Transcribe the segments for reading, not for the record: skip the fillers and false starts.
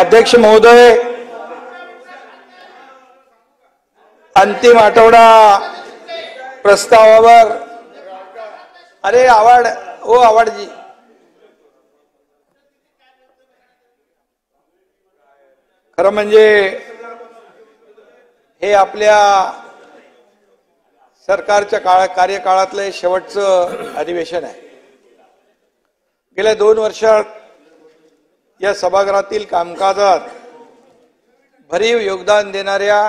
अध्यक्ष महोदय, अंतिम आठवडा प्रस्तावावर अरे आवाड ओ आवाडजी खरं म्हणजे हे आपल्या सरकारच्या कार्यकाळातले शेवटचं अधिवेशन आहे। गेल्या 2 वर्षात या सभागृहातील कामकाजात भरीव योगदान देणाऱ्या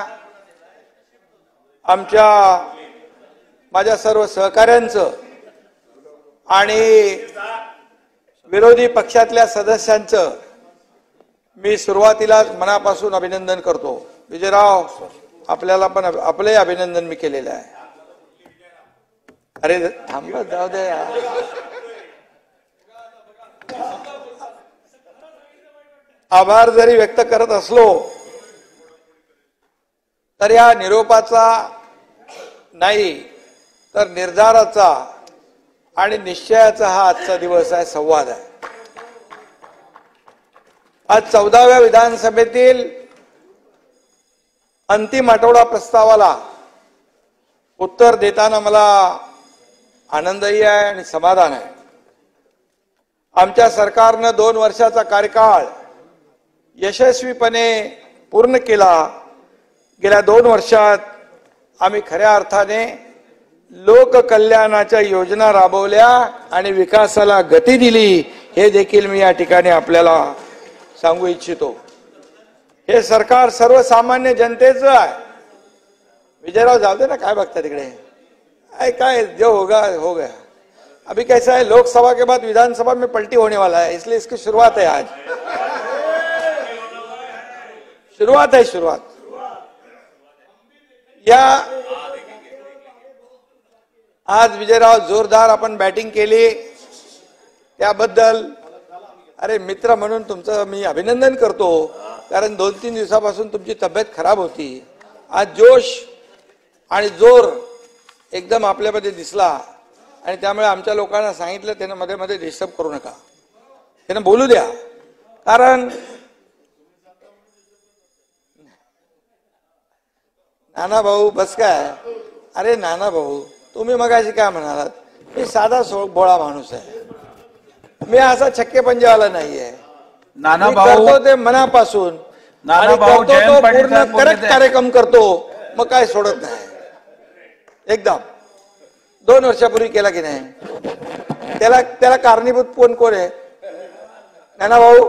माझ्या सर्व सहकाऱ्यांचं आणि विरोधी पक्षातल्या सदस्यांचं मी सुरुवातीलाच मनापासून अभिनंदन करतो। विजयराव, आपल्याला पण आपले अभिनंदन मी केलेलं आहे। अरे थांबा, जाऊ दे यार। आभार जरी व्यक्त करत असलो तर या निरोपाचा नाही तर निर्धाराचा आणि निश्चयाचा हा आजचा दिवस आहे, संवाद आहे। आज 14व्या विधानसभेतील अंतिम आठवडा प्रस्तावाला उत्तर देताना मला आनंदही आहे आणि समाधान आहे। आमच्या सरकारनं 2 वर्षाचा कार्यकाळ यशस्वीपणे पूर्ण केला। गेल्या 2 वर्षात आम्ही खऱ्या अर्थाने लोककल्याणाच्या योजना राबवल्या आणि विकासाला गती दिली, हे देखील मी या ठिकाणी आपल्याला सांगू इच्छितो। हे सरकार सर्वसामान्य जनतेचं आहे। विजयराव, जाऊ दे ना, काय बघता तिकडे? काय जो होगा हो गया। अभी कैसा है, लोकसभा के बाद विधानसभा में पलटी होने वाला है, इसलिए इसकी शुरुआत है। आज शुरुआत है, शुरुआत या आज विजयराव जोरदार आपण बॅटिंग केली, त्याबद्दल अरे मित्र म्हणून तुमचं मी अभिनंदन करतो। कारण 2-3 दिवसापासून तुमची तब्येत खराब होती। आज जोश आणि जोर एकदम आपल्यामध्ये दिसला आणि त्यामुळे आमच्या लोकांना सांगितलं त्यांना मध्ये मध्ये डिस्टर्ब करू नका, त्यांना बोलू द्या। कारण नाना भाऊ बस काय, अरे नाना भाऊ तुम्ही मगाशी काय म्हणालात, मी साधा भोळा माणूस आहे, मी असा छक्के पंजेवाला नाहीये। नाना भाऊ करतो ते मनापासून, नाना भाऊ पूर्ण करेक्ट कार्यक्रम करतो, मग काय सोडत नाही एकदम। 2 वर्षापूर्वी केला की नाही, त्याला कारणीभूत कोण आहे? नाना भाऊ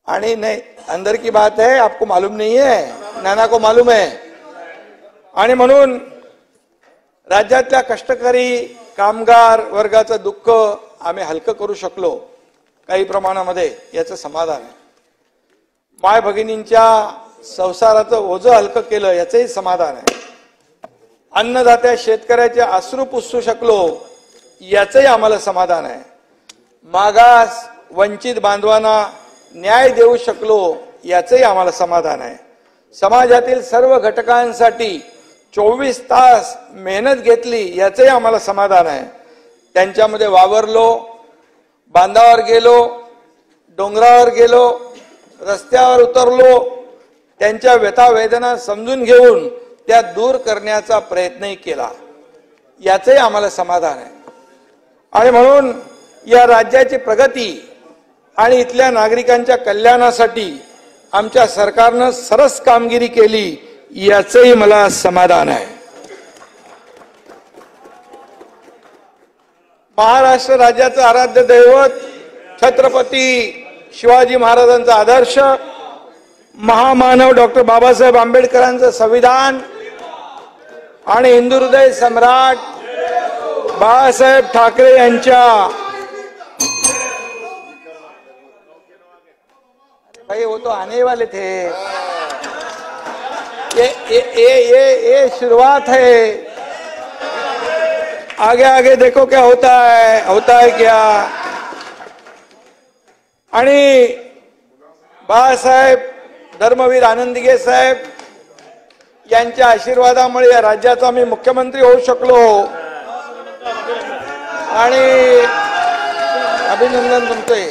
आणि नहीं, अंदर की बात है, आपको मालूम नहीं है, नाना को मालूम है। आणि म्हणून राज्यातल्या कष्टकरी कामगार वर्गाचं दुःख आम्ही हलकं करू शकलो काही प्रमाणामध्ये, याचं समाधान आहे। माय भगिनींच्या संसाराचं ओझं हलकं केलं, याचंही समाधान आहे। अन्नदात्या शेतकऱ्याचे अश्रू पुसू शकलो, याचंही आम्हाला समाधान आहे। मागास वंचित बांधवांना न्याय देऊ शकलो, याचंही आम्हाला समाधान आहे। समाजातील सर्व घटकांसाठी 24 तास मेहनत घेतली, याचंही आम्हाला समाधान आहे। त्यांच्यामध्ये वावरलो, बांधावर गेलो, डोंगरावर गेलो, रस्त्यावर उतरलो, त्यांच्या व्यथा वेदना समजून घेऊन त्या दूर करण्याचा प्रयत्नही केला, याचंही आम्हाला समाधान आहे। आणि म्हणून या राज्याची प्रगती आणि इथल्या नागरिकांच्या कल्याणासाठी आमच्या सरकारनं सरस कामगिरी केली, याचंही मला समाधान आहे। महाराष्ट्र राज्याचं आराध्य दैवत छत्रपती शिवाजी महाराजांचा आदर्श, महामानव डॉक्टर बाबासाहेब आंबेडकरांचं संविधान आणि हिंदू हृदय सम्राट बाळासाहेब ठाकरे यांच्या भाई वो तो आने वाले थे, ये शुरुआत है, आगे आगे देखो क्या होता है क्या। आणि बाळासाहेब धर्मवीर आनंदीगे साहेब यांच्या आशीर्वादामुळे या राज्याचा मी मुख्यमंत्री होऊ शकलो। आणि अभिनंदन तुमचे.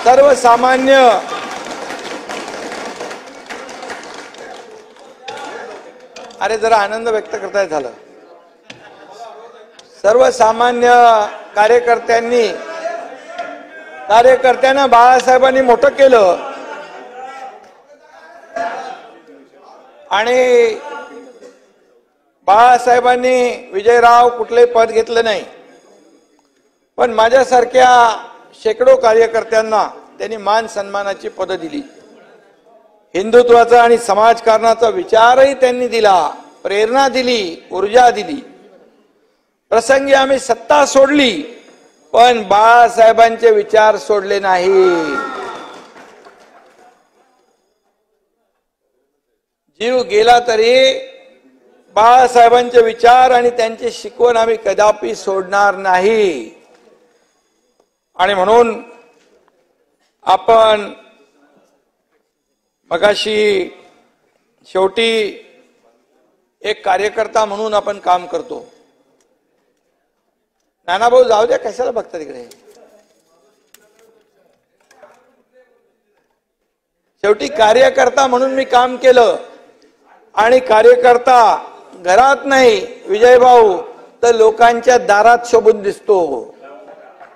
सर्वसामान्य अरे जरा आनंद व्यक्त करताय झालं. सर्वसामान्य कार्यकर्त्यांना बाळासाहेबांनी मोठं केलं आणि बाळासाहेबांनी विजयराव कुठले पद घेतलं नाही, पण माझ्यासारख्या शेकडो कार्यकर्त्यांना त्यांनी मान सन्मानाची पदं दिली. हिंदुत्वाचा आणि समाजकारणाचा विचारही त्यांनी दिला, प्रेरणा दिली, ऊर्जा दिली. प्रसंगी आम्ही सत्ता सोडली, पण बाळासाहेबांचे विचार सोडले नाही. जीव गेला तरी बाळासाहेबांचे विचार आणि त्यांची शिकवण आम्ही कदापि सोडणार नाही. आणि म्हणून आपण मगाशी शेवटी एक कार्यकर्ता म्हणून आपण काम करतो. नानाभाऊ जाऊ द्या, कशाला बघता तिकडे. शेवटी कार्यकर्ता म्हणून मी काम केलं आणि कार्यकर्ता घरात नाही विजयभाऊ तर लोकांच्या दारात शोभून दिसतो.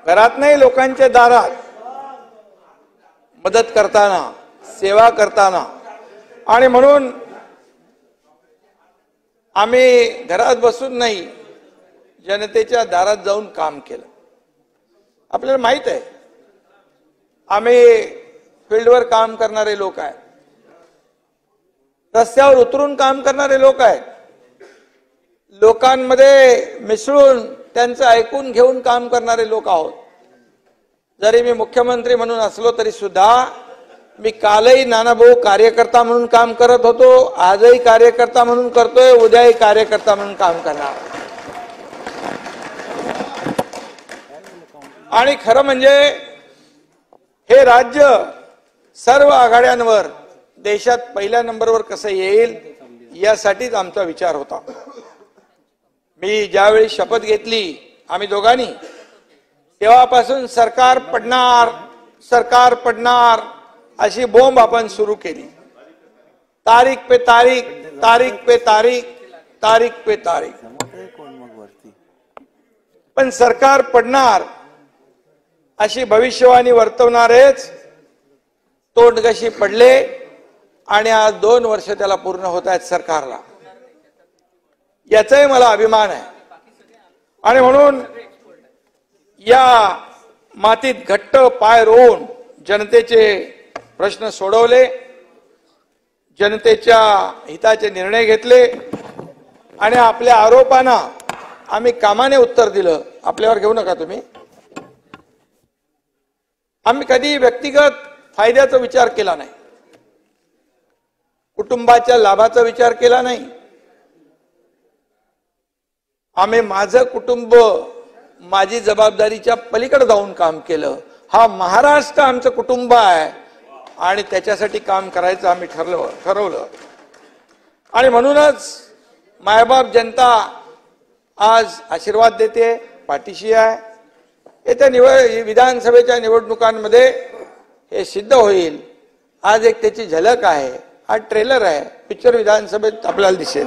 घरात नाही, लोकांच्या दारात मदत करताना, सेवा करताना. आणि म्हणून आम्ही घरात बसून नाही, जनतेच्या दारात जाऊन काम केलं. आपल्याला माहित आहे आम्ही फील्डवर काम करणारे लोक आहेत, रस्त्यावर उतरून काम करणारे लोक आहेत, लोकांमध्ये मिसळून त्यांचं ऐकून घेऊन काम करणारे लोक आहोत. जरी मी मुख्यमंत्री म्हणून असलो तरी सुद्धा मी कालही नानाभाऊ कार्यकर्ता म्हणून काम करत होतो, आजही कार्यकर्ता म्हणून करतोय, उद्याही कार्यकर्ता म्हणून काम करणार. आणि खरं म्हणजे हे राज्य सर्व आघाड्यांवर देशात पहिल्या नंबरवर कसं येईल यासाठीच आमचा विचार होता. मी ज्यावेळी शपथ घेतली आम्ही दोघांनी, तेव्हापासून सरकार पडणार अशी बोंब आपण सुरू केली. तारीख पे तारीख, तारीख पे तारीख, तारीख पे तारीख. पण सरकार पडणार अशी भविष्यवाणी वर्तवणारेच तोंडघशी पडले आणि आज 2 वर्ष त्याला पूर्ण होत आहेत सरकारला. याचाही मला अभिमान आहे. आणि म्हणून या मातीत घट्ट पाय रोवून जनतेचे प्रश्न सोडवले, जनतेच्या हिताचे निर्णय घेतले आणि आपल्या आरोपांना आम्ही कामाने उत्तर दिलं. आपल्यावर घेऊ नका तुम्ही. आम्ही कधी व्यक्तिगत फायद्याचा विचार केला नाही, कुटुंबाच्या लाभाचा विचार केला नाही. आम्ही माझं कुटुंब, माझी जबाबदारीच्या पलीकडे जाऊन काम केलं. हा महाराष्ट्र आमचं कुटुंब आहे आणि त्याच्यासाठी काम करायचं आम्ही ठरवलं. आणि म्हणूनच मायबाप जनता आज आशीर्वाद देते, पाठीशी आहे. येत्या विधानसभेच्या निवडणुकांमध्ये हे सिद्ध होईल. आज एक त्याची झलक आहे, हा ट्रेलर आहे, पिक्चर विधानसभेत आपल्याला दिसेल.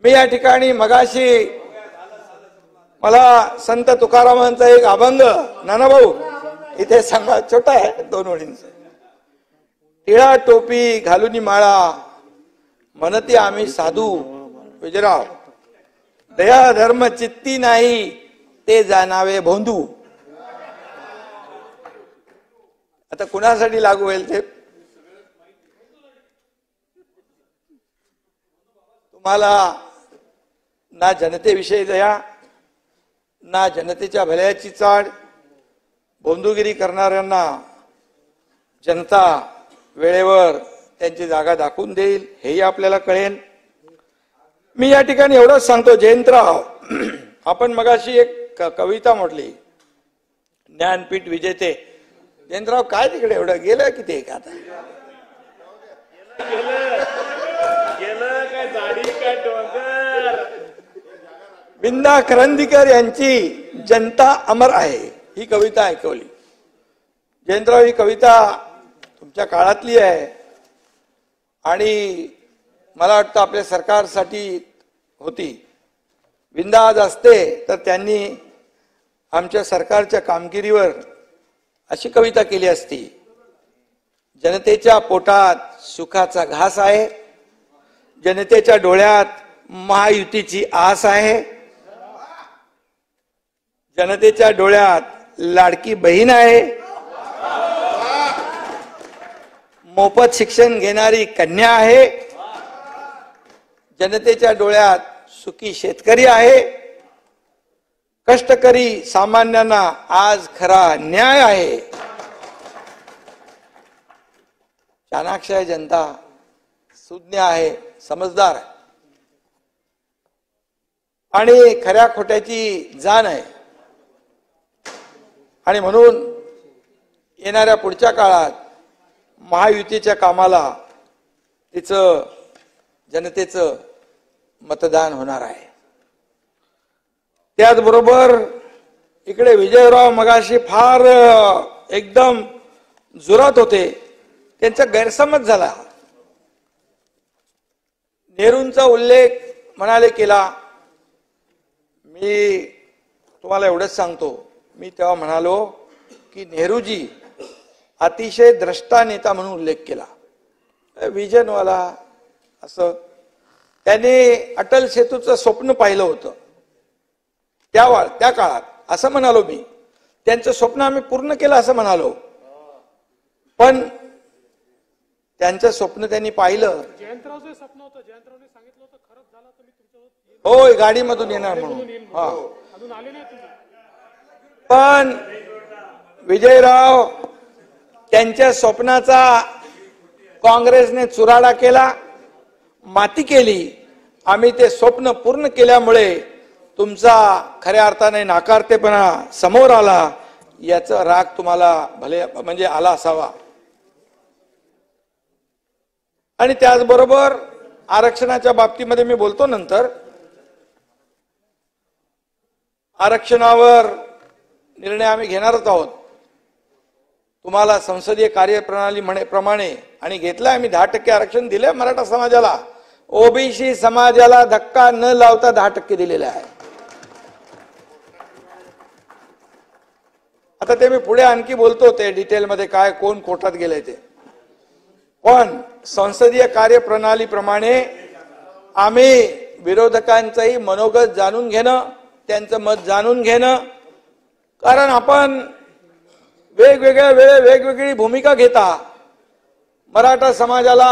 मी या ठिकाणी मगाशी मला संत तुकारामांचा एक अभंग नानाभाऊ इथे सांगा, छोटा आहे 2 ओळींचा. टिळा टोपी घालूनी माळा म्हणती आम्ही साधू विजयराव, दया धर्म चित्ती नाही ते जाणावे भोंदू. आता कुणासाठी लागू होईल ते तुम्हाला ना जनतेविषयी दया, ना जनतेच्या भल्याची चाड. भोंदूगिरी करणाऱ्यांना जनता वेळेवर त्यांची जागा दाखवून देईल हेही आपल्याला कळेल. मी या ठिकाणी एवढंच सांगतो, जयंतराव आपण मगाशी एक कविता म्हटली, ज्ञानपीठ विजेते. जयंतराव काय तिकडे एवढं गेलं की ते आता विंदा करंदीकर यांची जनता अमर आहे ही कविता ऐकवली. जयंतराव, ही कविता तुमच्या काळातली आहे आणि मला वाटतं आपल्या सरकारसाठी होती. विंदा आज असते तर त्यांनी आमच्या सरकारच्या कामगिरीवर अशी कविता केली असती. जनतेच्या पोटात सुखाचा घास आहे, जनतेच्या डोळ्यात महायुतीची आस आहे, जनतेच्या डोळ्यात लाडकी बहीण आहे, मोफत शिक्षण घेणारी कन्या आहे, जनतेच्या डोळ्यात सुखी शेतकरी आहे, कष्टकरी सामान्यांना आज खरा न्याय आहे. चाणाक्ष आहे जनता, सुज्ञ आहे, समजदार आहे आणि खऱ्या खोट्याची जाण आहे. आणि म्हणून येणाऱ्या पुढच्या काळात महायुतीच्या कामाला तिचं जनतेचं मतदान होणार आहे. त्याचबरोबर इकडे विजयराव मगाशी फार एकदम जोरात होते, त्यांचा गैरसमज झाला. नेहरूंचा उल्लेख म्हणाले केला. मी तुम्हाला एवढंच सांगतो, मी तेव्हा म्हणालो की नेहरूजी अतिशय द्रष्टा नेता म्हणून उल्लेख केला, विजनवाला असं. त्यांनी अटल सेतूचं स्वप्न पाहिलं होतं त्या काळात असं म्हणालो मी. त्यांचं स्वप्न आम्ही पूर्ण केलं असं म्हणालो, पण त्यांचं स्वप्न त्यांनी पाहिलं. जयंतरावचं स्वप्न होतं, जयंतरावने सांगितलं होतं खरंच झालं तर मी तुमच्यासोबत होय गाडीमधून येणार म्हणून. हा, अजून आले नाही तुम्ही. पण विजयराव त्यांच्या स्वप्नाचा काँग्रेसने चुराडा केला, माती केली. आम्ही ते स्वप्न पूर्ण केल्यामुळे तुमचा खऱ्या अर्थाने नाकारतेपणा समोर आला, याचा राग तुम्हाला भले म्हणजे आला असावा. आणि त्याचबरोबर आरक्षणाच्या बाबतीमध्ये मी बोलतो नंतर. आरक्षणावर निर्णय आम्ही घेणारच आहोत. तुम्हाला संसदीय कार्यप्रणाली प्रमाणे आणि घेतलं आम्ही 10% आरक्षण दिले मराठा समाजाला. ओबीसी समाजाला धक्का न लावता 10% दिलेले आहे. आता ते मी पुढे आणखी बोलतो ते डिटेलमध्ये काय कोण कोर्टात गेले ते. पण संसदीय कार्यप्रणाली प्रमाणे आम्ही विरोधकांचंही मनोगत जाणून घेणं, त्यांचं मत जाणून घेणं, कारण आपण वेगवेगळ्या वेळे वेगवेगळी भूमिका घेता. मराठा समाजाला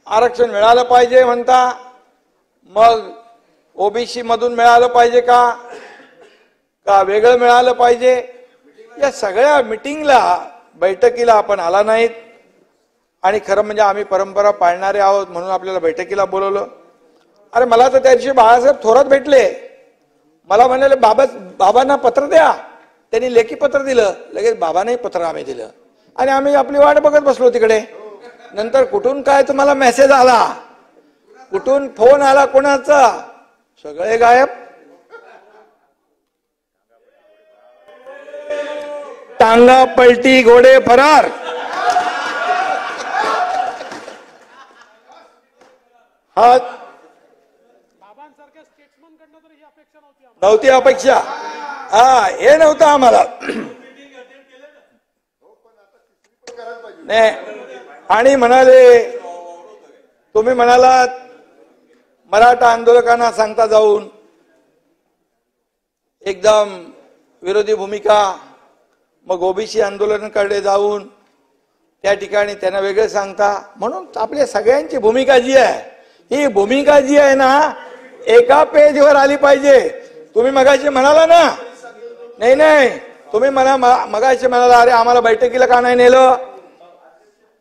आरक्षण मिळालं पाहिजे म्हणता, मग ओबीसी मधून मिळालं पाहिजे का वेगळं मिळालं पाहिजे. या सगळ्या मिटिंगला बैठकीला आपण आला नाहीत. आणि खरं म्हणजे आम्ही परंपरा पाळणारे आहोत म्हणून आपल्याला बैठकीला बोलवलं. अरे मला तर त्या दिवशी बाळासाहेब थोरात भेटले, मला म्हणाले बाबांना पत्र द्या. त्यांनी लेखी पत्र दिलं, लगेच बाबांनाही पत्र आम्ही दिलं आणि आम्ही आपली वाट बघत बसलो तिकडे. नंतर कुठून काय तुम्हाला मेसेज आला, कुठून फोन आला कोणाचा, सगळे गायब. टांगा पलटी घोडे फरार. हा बाबांसारख्या स्टेट्समन कडनं तर ही अपेक्षा नव्हती अपेक्षा. हा, हे नव्हतं आम्हाला. नाही, आणि म्हणाले तुम्ही म्हणालात मराठा आंदोलकांना सांगता जाऊन एकदम विरोधी भूमिका, मग ओबीसी आंदोलनाकडे जाऊन त्या ठिकाणी त्यांना वेगळं सांगता. म्हणून आपल्या सगळ्यांची भूमिका जी आहे, ही भूमिका जी आहे ना एका पेजवर आली पाहिजे. तुम्ही मगाशी म्हणाला ना, नाही तुम्ही मगाशी म्हणाला अरे आम्हाला बैठकीला का नाही नेलं,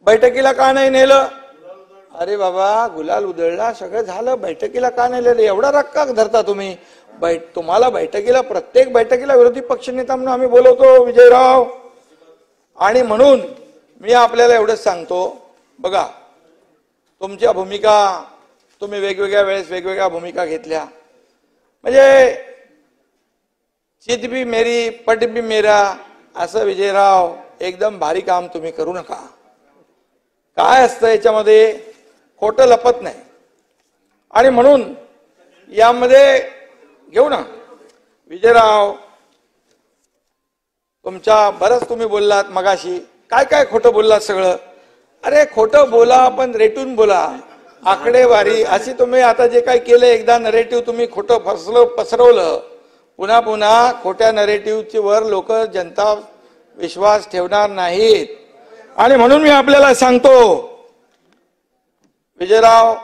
बैठकीला का नाही नेलं. अरे बाबा गुलाल उधळला, सगळं झालं, बैठकीला का नाही नेलं, एवढा राग का धरता तुम्ही. तुम्हाला बैठकीला, प्रत्येक बैठकीला विरोधी पक्षनेता म्हणून आम्ही बोलवतो विजयराव. आणि म्हणून मी आपल्याला एवढंच सांगतो, बघा तुमच्या भूमिका तुम्ही वेगवेगळ्या वेळेस वेगवेगळ्या भूमिका घेतल्या. म्हणजे चित भी मेरी पट भी मेरा असं विजयराव एकदम भारी काम तुम्ही करू नका. काय असतं याच्यामध्ये, खोटं लपत नाही. आणि म्हणून यामध्ये घेऊ ना विजयराव, तुमच्या बरंच तुम्ही बोललात मगाशी, काय काय खोटं बोललात सगळं. अरे खोटं बोला पण रेटून बोला, आकडेवारी अशी तुम्ही आता जे काही केलं, एकदा नरेटिव्ह तुम्ही खोटं पसरवलं, पुन्हा पुन्हा खोट्या नरेटिव्हची वर लोक जनता विश्वास ठेवणार नाहीत. आणि म्हणून मी आपल्याला सांगतो विजयराव,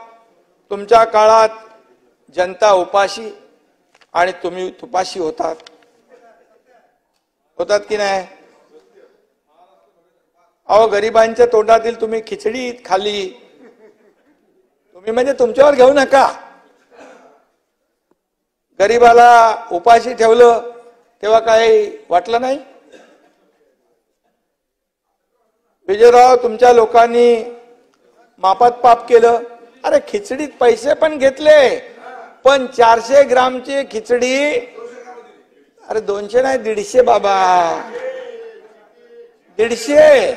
तुमच्या काळात जनता उपाशी आणि तुम्ही तुपाशी होतात की नाही. अहो गरिबांच्या तोंडातील तुम्ही खिचडी खाल्ली, तुम्ही म्हणजे तुमच्यावर घेऊ नका. गरिबाला उपाशी ठेवलं तेव्हा काही वाटलं नाही. विजयराव, तुमच्या लोकांनी मापात पाप केलं. अरे खिचडीत पैसे पण घेतले, पण 400 ग्रामची खिचडी, अरे 200 नाही 150 बाबा, 150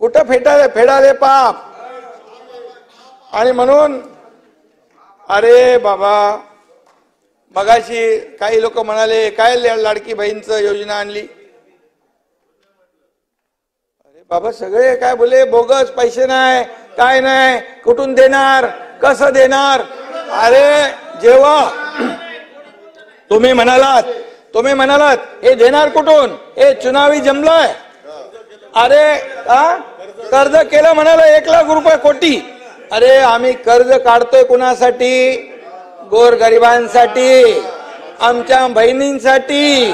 कुठं फेडाले पाप. आणि म्हणून अरे बाबा, मगाशी काही लोक म्हणाले काय लाडकी बहीणचं योजना आणली. अरे बाबा, सगळे काय बोले बोगस, पैसे नाही, काय नाही, कुठून देणार, कसं देणार. अरे जेव्हा तुम्ही म्हणालात हे देणार कुठून, हे चुनावी जमलंय. अरे कर्ज केलं म्हणाला 1 लाख रुपये कोटी. अरे आम्ही कर्ज काढतोय कुणासाठी, गोरगरिबांसाठी, आमच्या बहिणींसाठी,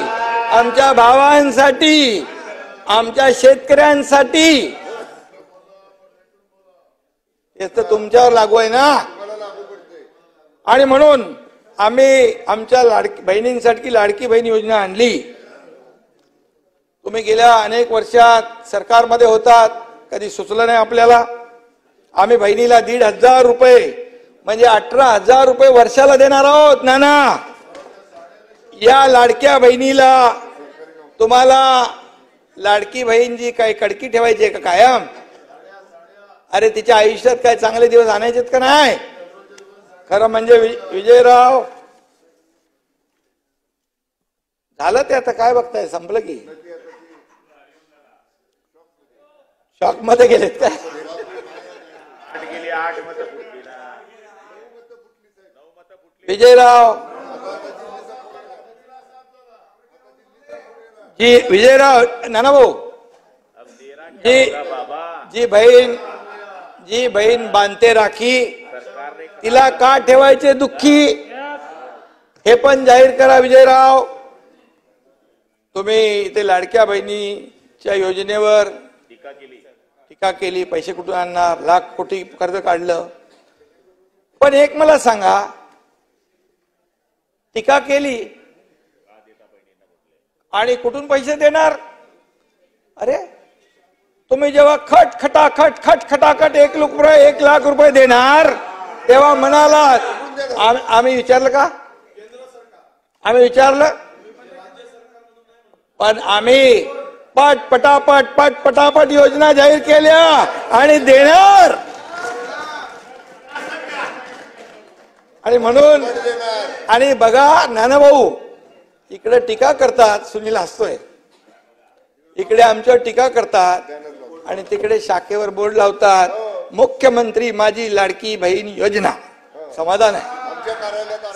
आमच्या भावांसाठी, आमच्या शेतकऱ्यांसाठी. हे तर तुमच्यावर लागू आहे ना. आणि म्हणून आम्ही आमच्या बहिणींसाठी लाडकी बहीण योजना आणली. तुम्ही गेल्या अनेक वर्षात सरकारमध्ये होतात, कधी सुचलं नाही आपल्याला. आम्ही बहिणीला 1,500 रुपये म्हणजे 18,000 रुपये वर्षाला देणार आहोत. नाना, या लाडक्या बहिणीला तुम्हाला लाडकी बहीण जी काय कडकी ठेवायची आहे का कायम. अरे तिच्या आयुष्यात काय चांगले दिवस आणायचेत का नाही. खरं म्हणजे विजयराव, झालं ते आता काय बघताय, संपलं की. शॉक मध्ये गेलेत काय. विजयराव जी, विजयराव नाना भाऊ जी बहीण बांधते राखी, तिला का ठेवायचे दुःखी, हे पण जाहीर करा. विजयराव, तुम्ही इथे लाडक्या बहिणीच्या योजनेवर टीका केली, पैसे कुठून आणणार, लाख कोटी कर्ज काढलं. पण एक मला सांगा, टीका केली आणि कुठून पैसे देणार. अरे तुम्ही जेव्हा खटाखट 1 लाख रुपये देणार तेव्हा म्हणालात, आम्ही विचारलं का, आम्ही विचारलं. पण आम्ही पटापट योजना जाहीर केल्या आणि देणार. आणि म्हणून, आणि बघा नाना भाऊ, इकडे टीका करतात, सुनील हसतोय, इकडे आमच्यावर टीका करतात आणि तिकडे शाखेवर बोर्ड लावतात मुख्यमंत्री माझी लाडकी बहीण योजना. समाधान आहे,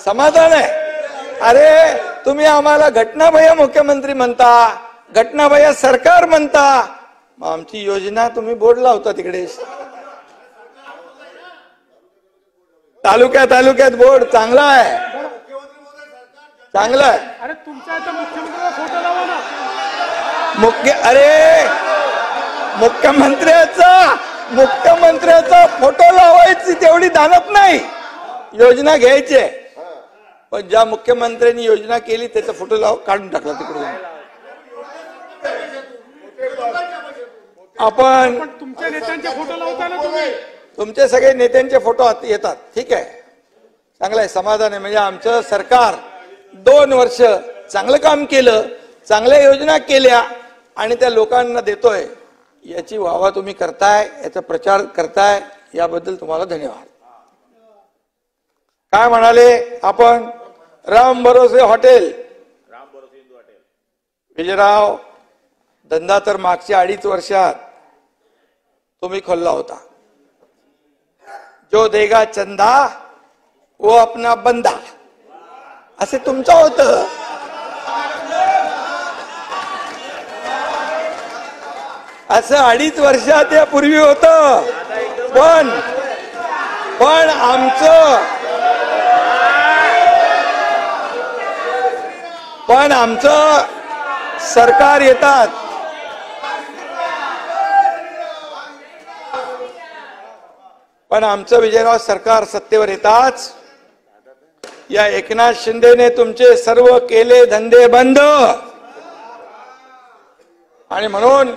समाधान आहे. अरे तुम्ही आम्हाला घटनाभय मुख्यमंत्री म्हणता, घटनाभय सरकार म्हणता, मग आमची योजना तुम्ही बोर्ड लावता तिकडे. तालुक्यात बोर्ड चांगला आहे, चांगला आहे. अरे तुमच्या इथं मुख्यमंत्र्याचा फोटो लावा ना. अरे मुख्यमंत्र्याचा फोटो लावायची तेवढी दानत नाही, योजना घ्यायची. पण ज्या मुख्यमंत्र्यांनी योजना केली त्याचा फोटो काढून टाकला तिकडून. आपण पण तुमच्या नेत्यांचे फोटो लावता ना तुम्ही. तुमचे सगळे नेत्यांचे फोटो येतात, ठीक आहे, चांगलं आहे, समाधान आहे. म्हणजे आमचं सरकार 2 वर्ष चांगलं काम केलं, चांगल्या योजना केल्या आणि त्या लोकांना देतोय, याची वाहवा तुम्ही करताय, याचा प्रचार करताय, याबद्दल तुम्हाला धन्यवाद. काय म्हणाले आपण? राम भरोसे हॉटेल, विजयराव, धंदा तर मागच्या 2.5 वर्षात तुम्ही खोलला होता. जो देगा चंदा वो अपना बंदा, असे तुमचं होतं. असं 2.5 वर्षात यापूर्वी होतं. पण आमचं सरकार येतात, पण आमचं विजयराव सरकार सत्तेवर येताच या एकनाथ शिंदेने तुमचे सर्व केले धंदे बंद. आणि म्हणून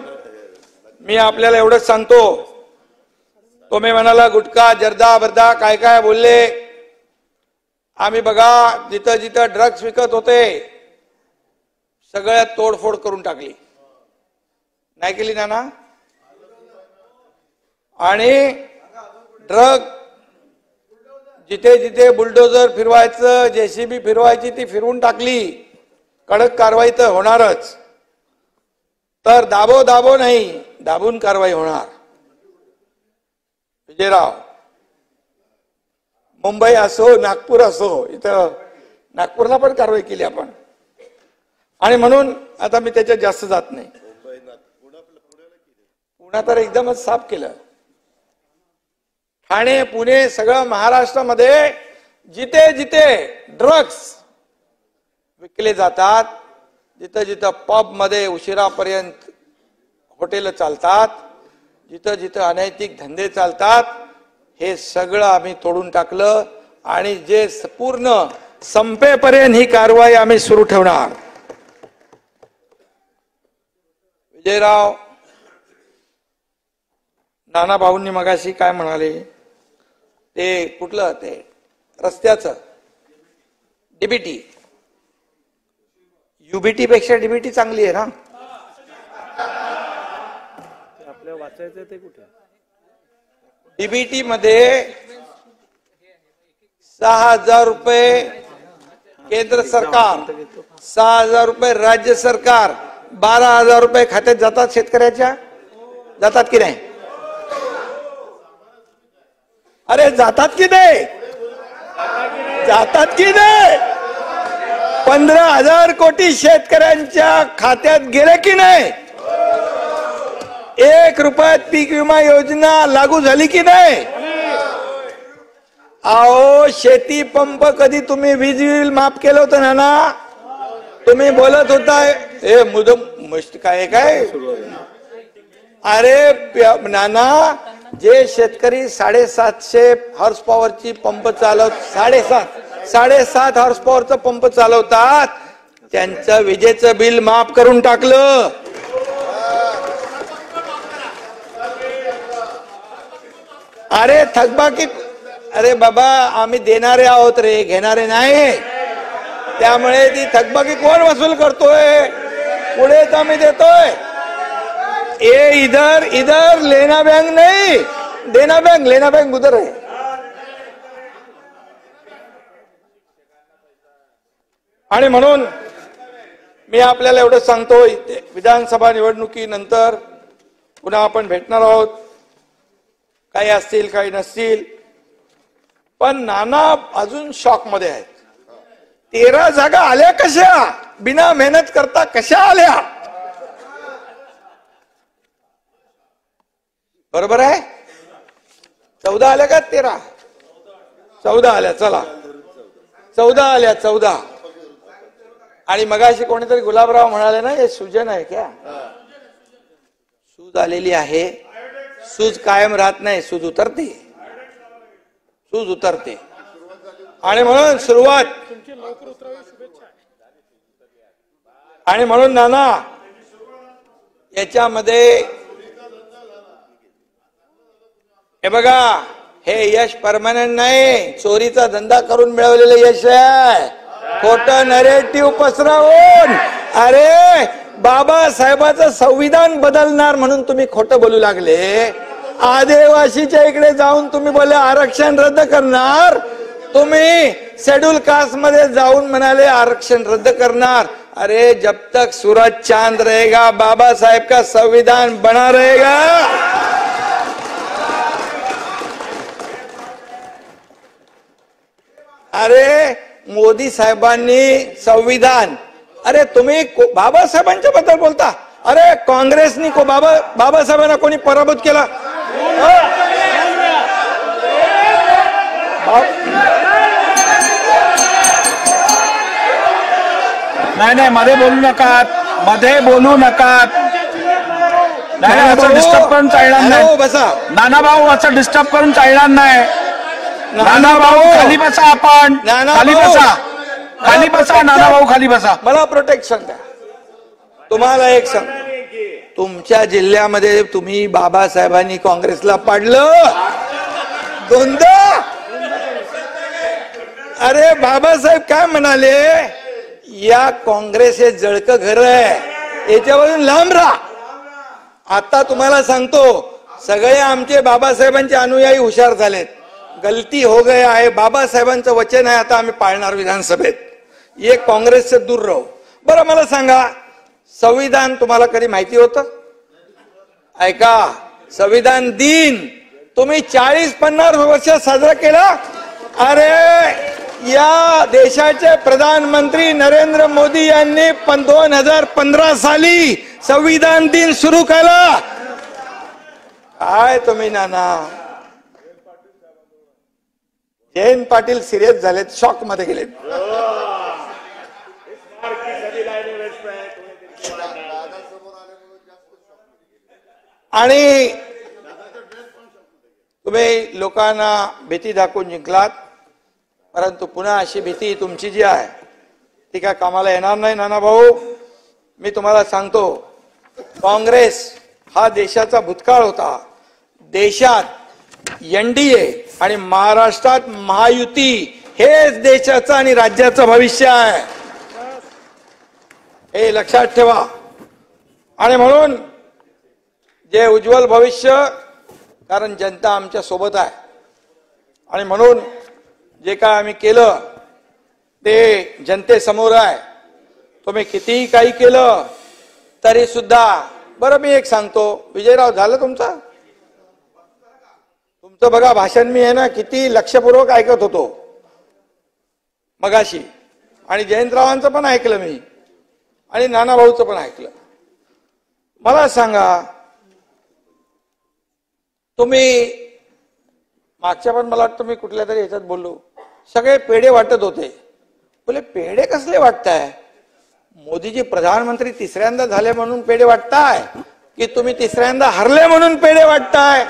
मी आपल्याला एवढंच सांगतो, तुम्ही म्हणाला गुटखा जर्दा बर्दा काय काय बोलले. आम्ही बघा जिथं जिथं ड्रग्ज विकत होते सगळ्यात तोडफोड करून टाकली, नाही केली ना? आणि ड्रग जिथे जिथे बुलडोजर फिरवायचं, जेसीबी फिरवायची ती फिरवून टाकली. कडक कारवाई तर होणारच, तर दाबो नाही, दाबून कारवाई होणार. विजयराव, मुंबई असो नागपूर असो, इथं नागपूरला पण कारवाई केली आपण. आणि म्हणून आता मी त्याच्यात जास्त जात नाही. पुणे तर एकदमच साफ केलं. ठाणे, पुणे, सगळं महाराष्ट्रामध्ये जिथे जिथे ड्रग्स विकले जातात, जिथं जिथं पब मध्ये उशिरापर्यंत हॉटेल चालतात, जिथं जिथं अनैतिक धंदे चालतात, हे सगळं आम्ही तोडून टाकलं. आणि जे पूर्ण संपेपर्यंत ही कारवाई आम्ही सुरू ठेवणार. विजयराव, नाना भाऊंनी मगाशी काय म्हणाले, ते कुठलं ते रस्त्याचं डीबीटी, युबीटी पेक्षा डीबीटी चांगली आहे ना? आपल्या वाचायचं ते कुठे? डीबीटी मध्ये 6,000 रुपये केंद्र सरकार, 6,000 रुपये राज्य सरकार, 12,000 रुपये खात्यात जातात शेतकऱ्याच्या. जातात की नाही? अरे जातात की नाही? जातात की नाही? 15,000 कोटी शेतकऱ्यांच्या खात्यात गेले की नाही? 1 रुपयात पीक विमा योजना लागू झाली की नाही? आओ, शेती पंप कधी तुम्ही वीज बिल माफ केलं होतं ना? तुम्ही बोलत होता हे मुदम काय काय. अरे नाना, जे शेतकरी 750 हॉर्स पॉवरची पंप चालवत 7.5 हॉर्स पॉवरचा पंप चालवतात, त्यांचं विजेचं बिल माफ करून टाकलं. अरे थकबाकी, अरे बाबा आम्ही देणारे आहोत रे, घेणारे नाही. त्यामुळे ती थकबाकी कोण वसूल करतोय? पुढेच आम्ही देतोय. इधर लेना बैंक नहीं, देना बैंक, लेना बैंक उधर है. आणि म्हणून मी आपल्याला एवढं सांगतो, विधानसभा निवडणुकीनंतर पुन्हा आपण भेटणार आहोत. काही असतील काही नसतील, पण नाना अजून शॉक मध्ये आहेत. 13 जागा आल्या कशा? बिना मेहनत करता कशा आल्या? बरोबर आहे? 14 आल्या का 13? 14 आल्या. चला 14 आल्या, 14. आणि मगाशी कोणीतरी गुलाबराव म्हणाले ना, हे सूजन आहे क्या? सूज आलेली आहे. सूज कायम राहत नाही, सूज उतरते, सूज उतरते. आणि म्हणून सुरुवात, आणि म्हणून नाना याच्यामध्ये हे बघा, हे यश परमनंट नाही, चोरीचा धंदा करून मिळवलेलं यश आहे. खोटं नरेटिव्ह पसरवून, अरे बाबासाहेबांचं संविधान बदलणार म्हणून तुम्ही खोटं बोलू लागले. आदिवासीच्या इकडे जाऊन तुम्ही बोलले आरक्षण रद्द करणार, तुम्ही शेड्यूल कास्ट मध्ये जाऊन म्हणाले आरक्षण रद्द करणार. अरे जब तक सूरज चांद रहेगा बाबा साहेब का संविधान बना रहेगा. अरे मोदी साहेबांनी संविधान, अरे तुम्ही बाबासाहेबांच्या बद्दल बोलता. अरे काँग्रेसनी बाबासाहेबांना कोणी पराभूत केला? नाही नाही, मध्ये बोलू नका, मध्ये बोलू नका. नाही असं डिस्टर्ब करून चालणार नाही. बसा नाना भाऊ, असं डिस्टर्ब करून चालणार नाही. नाना भाऊ खाली बसा, आपण खाली बसा, खाली बसा. नाना भाऊ खाली बसा. मला प्रोटेक्शन द्या. तुम्हाला एक सांग, तुमच्या जिल्ह्यामध्ये तुम्ही बाबासाहेबांनी काँग्रेसला पाडलं दोनदा. अरे बाबासाहेब काय म्हणाले, या काँग्रेस हे जळकं घर आहे, याच्यावरून लांब राहा. आता तुम्हाला सांगतो, सगळे आमचे बाबासाहेबांचे अनुयायी हुशार झालेत. गलती हो गया आहे, बाबासाहेबांचं वचन आहे, आता आम्ही पाळणार विधानसभेत. ये काँग्रेस से दूर राहो. बरं मला सांगा, संविधान तुम्हाला कधी माहिती होतं? ऐका, संविधान दिन तुम्ही 40-50 वर्ष साजरा केला. अरे या देशाचे प्रधानमंत्री नरेंद्र मोदी यांनी 2015 साली संविधान दिन सुरू केला. काय तुम्ही नाना, जयंत पाटील सिरियस झालेत, शॉक मध्ये गेलेत. आणि तुम्ही लोकांना भीती दाखवून जिंकलात, परंतु पुन्हा अशी भीती तुमची जी आहे ती काय कामाला येणार नाही. नाना भाऊ, मी तुम्हाला सांगतो, काँग्रेस हा देशाचा भूतकाळ होता. देशात एनडीए आणि महाराष्ट्रात महायुती हेच देशाचं आणि राज्याचं भविष्य आहे, हे लक्षात ठेवा. आणि म्हणून जे उज्ज्वल भविष्य, कारण जनता आमच्या सोबत आहे. आणि म्हणून जे काय आम्ही केलं ते जनतेसमोर आहे. तुम्ही कितीही काही केलं तरी सुद्धा, बरं मी एक सांगतो, विजयराव झालं तुमचं बघा भाषण, मी आहे ना किती लक्षपूर्वक ऐकत होतो मगाशी, आणि जयंतरावांचं पण ऐकलं मी, आणि नाना भाऊचं पण ऐकलं. मला सांगा, तुम्ही मागच्या पण मला वाटतं मी कुठल्या तरी ह्याच्यात बोललो, सगळे पेढे वाटत होते. बोले पेढे कसले वाटताय? मोदीजी प्रधानमंत्री तिसऱ्यांदा झाले म्हणून पेढे वाटताय, की तुम्ही तिसऱ्यांदा हरले म्हणून पेढे वाटताय?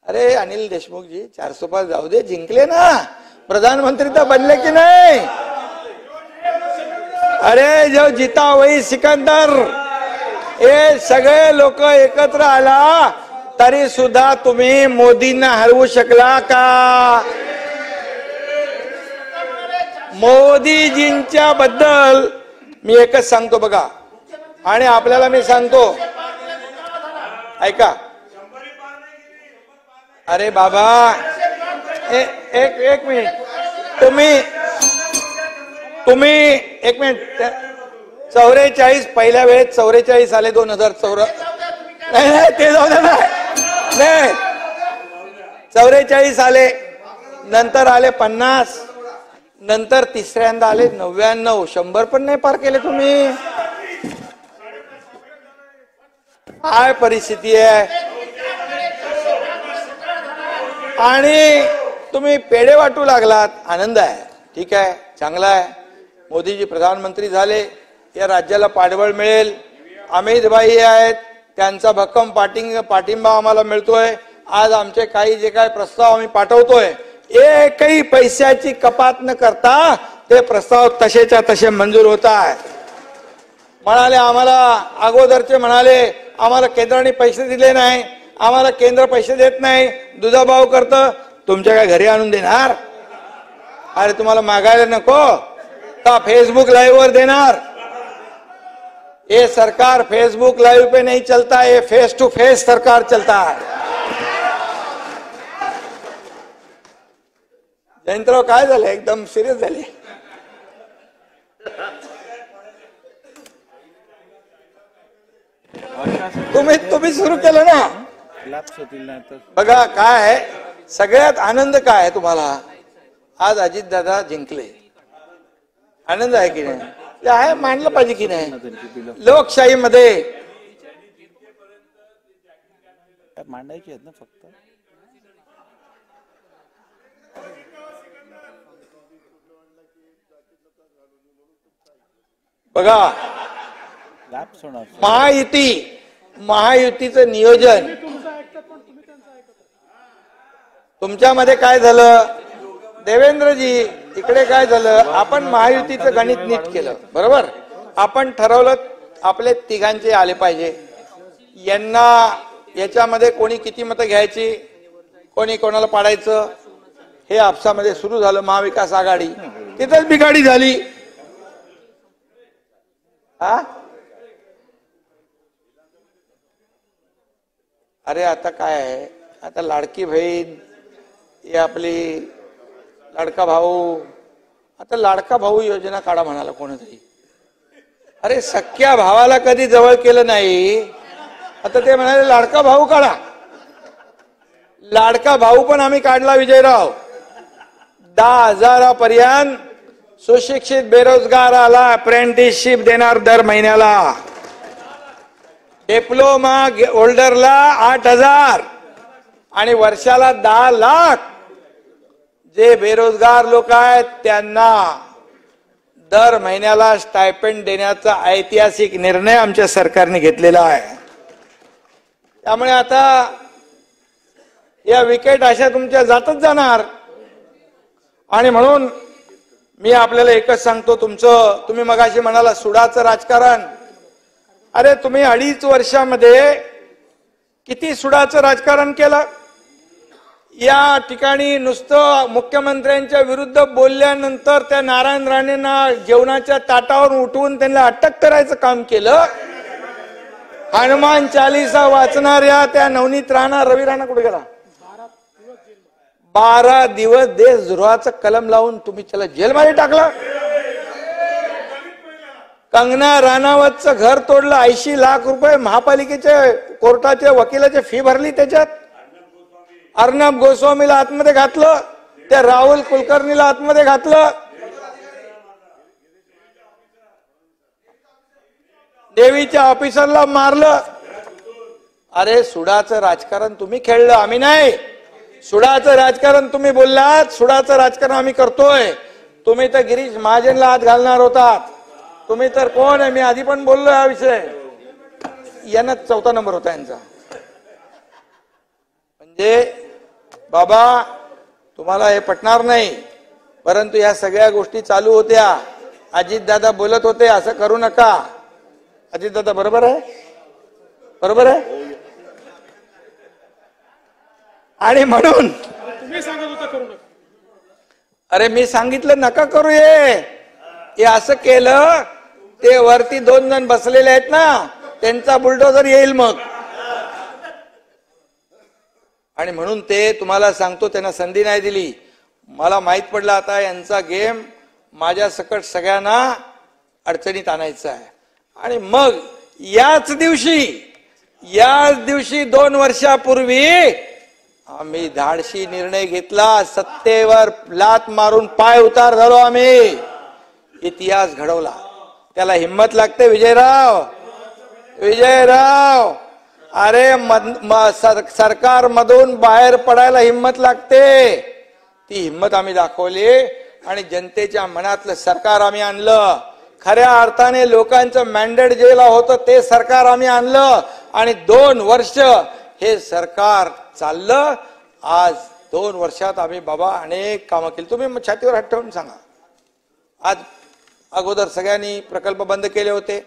अरे अनिल देशमुख जी, 405 जाऊ दे, जिंकले ना, प्रधानमंत्री तर बनले की नाही? अरे जो जीता वही सिकंदर, हे सगळे लोक एकत्र आला तरी सुद्धा तुम्ही मोदींना हरवू शकला का? मोदीजींच्या बद्दल मी एकच सांगतो बघा, आणि आपल्याला मी सांगतो, ऐका. अरे बाबा, एक मिनिट, तुम्ही एक मिनिट. 44 पहिल्या वेळेत 44 आले, 2014 नाही ते जाऊ दे ना, नाही 44 आले, नंतर आले 50, नंतर तिसऱ्यांदा आले 99. 100 पण नाही पार केले तुम्ही. काय परिस्थिती आहे? आणि तुम्ही पेढे वाटू लागलात. आनंद आहे, ठीक आहे, चांगला आहे. मोदीजी प्रधानमंत्री झाले, या राज्याला पाठबळ मिळेल. अमित भाई आहेत, त्यांचा भक्कम पाठिंबा आम्हाला मिळतोय. आज आमचे काही जे काय प्रस्ताव आम्ही पाठवतोय, एकही पैशाची कपात न करता ते प्रस्ताव तसेच्या तसे मंजूर होत आहे. म्हणाले आम्हाला अगोदरचे म्हणाले आम्हाला केंद्राने पैसे दिले नाही, आम्हाला केंद्र पैसे देत नाही, दुजाभाव करतं. तुमच्या काय घरी आणून देणार? अरे तुम्हाला मागायला नको का फेसबुक लाइव वर देणार? ये सरकार फेसबुक लाइव पे नहीं चलता, ये फेस टू फेस सरकार चलता है. जयंतराव काय झालं, एकदम सिरियस झाले. तुम्ही सुरू केलं ना. बघा काय सगळ्यात आनंद काय आहे तुम्हाला, आज अजितदादा जिंकले, आनंद आहे की नाही? आहे, मानलं पाहिजे की नाही? लोकशाहीमध्ये मांडायची आहेत ना फक्त. बघा महायुतीचं नियोजन तुमच्यामध्ये काय झालं देवेंद्रजी, इकडे काय झालं, आपण महायुतीचं गणित नीट केलं बरोबर. आपण ठरवलं आपले तिघांचे आले पाहिजे, यांना याच्यामध्ये कोणी किती मतं घ्यायची, कोणी कोणाला पाडायचं, हे आपसामध्ये सुरू झालं. महाविकास आघाडी तिथेच बिघाडी झाली. अरे आता काय आहे, आता लाडकी बहीण, ही आपली लाडका भाऊ, आता लाडका भाऊ योजना काढा म्हणाला कोणीतरी. अरे सख्या भावाला कधी जवळ केलं नाही, आता ते म्हणाले लाडका भाऊ काढा. लाडका भाऊ पण आम्ही काढला विजयराव. 10,000 सुशिक्षित बेरोजगाराला अप्रेंटिसशिप देणार दर महिन्याला. डिप्लोमा होल्डरला 8,000 आणि वर्षाला 10 लाख. जे बेरोजगार लोक आहेत त्यांना दर महिन्याला स्टायपेंड देण्याचा ऐतिहासिक निर्णय आमच्या सरकारने घेतलेला आहे. त्यामुळे आता या विकेट अशा तुमच्या जातच जाणार. आणि म्हणून मी आपल्याला एकच सांगतो, तुम्ही मगाशी म्हणाला सुडाचं राजकारण. अरे तुम्ही 2.5 वर्षामध्ये किती सुडाचं राजकारण केलं. या ठिकाणी नुसतं मुख्यमंत्र्यांच्या विरुद्ध बोलल्यानंतर त्या नारायण राणेंना जेवणाच्या ताटावर उठवून त्यांना अटक करायचं काम केलं. हनुमान चालीसा वाचणाऱ्या त्या नवनीत राणा, रवी राणा कुठे गेला, 12 दिवस देशद्रोहाचं कलम लावून तुम्ही त्याला जेलमध्ये टाकलं. कंगना राणावतचं घर तोडलं, 80 लाख रुपये महापालिकेचे कोर्टाच्या वकिलाची फी भरली त्याच्यात. अर्णब गोस्वामीला आतमध्ये घातलं, त्या राहुल कुलकर्णीला आतमध्ये घातलं. देवीच्या ऑफिसरला मारलं. अरे सुडाचं राजकारण तुम्ही खेळलं, आम्ही नाही. सुडाचं राजकारण तुम्ही बोललात, सुडाचं राजकारण आम्ही करतोय. तुम्ही तर गिरीश महाजनला हात घालणार होतात. तुम्ही तर कोण आहे, मी आधी पण बोललो हा विषय. यांना 4था नंबर होता यांचा. म्हणजे बाबा तुम्हाला हे पटणार नाही, परंतु या सगळ्या गोष्टी चालू होत्या. अजितदादा बोलत होते असं करू नका. अजितदादा बरोबर आहे, बरोबर आहे. आणि म्हणून तुम्ही सांगत होता करू नका. अरे मी सांगितलं नका करू. हे असं केलं ते वरती 2 जण बसलेले आहेत ना, त्यांचा बुलडोझर येईल मग. आणि म्हणून ते तुम्हाला सांगतो, त्यांना संधी नाही दिली. मला माहित पडलं आता यांचा गेम माझ्या सकट सगळ्यांना अडचणीत आणायचा आहे. आणि मग याच दिवशी 2 वर्षापूर्वी आम्ही धाडशी निर्णय घेतला. सत्तेवर लात मारून पाय उतार झालो आम्ही. इतिहास घडवला. त्याला हिम्मत लागते विजयराव. अरे सरकार मधून बाहेर पडायला हिम्मत लागते. ती हिम्मत आम्ही दाखवली आणि जनतेच्या मनातलं सरकार आम्ही आणलं. खऱ्या अर्थाने लोकांचं मॅन्डेट जेला होतं ते सरकार आम्ही आणलं आणि 2 वर्ष हे सरकार चाललं. आज 2 वर्षात आम्ही बाबा अनेक कामं केली. तुम्ही छातीवर हात ठेवून सांगा. आज अगोदर सगळ्यांनी प्रकल्प बंद केले होते.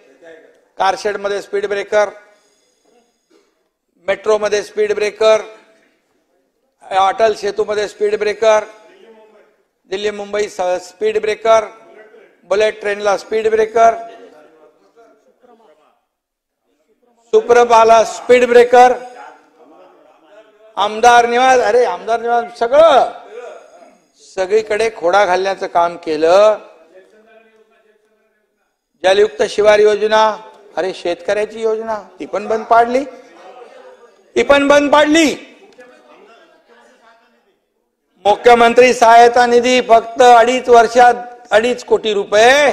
कारशेड मध्ये स्पीड ब्रेकर, मेट्रोमध्ये स्पीड ब्रेकर, अटल सेतूमध्ये speed breaker, Delhi Mumbai speed breaker, bullet ट्रेनला स्पीड ब्रेकर, सुप्रभाला स्पीड ब्रेकर, आमदार निवास, अरे आमदार निवास सगळं सगळीकडे खोडा घालण्याचं काम केलं. जलयुक्त शिवार योजना, अरे शेतकऱ्याची योजना ती पण बंद पाडली, मुख्यमंत्री सहायता निधी फक्त 2.5 वर्षात 2.5 कोटी रुपये,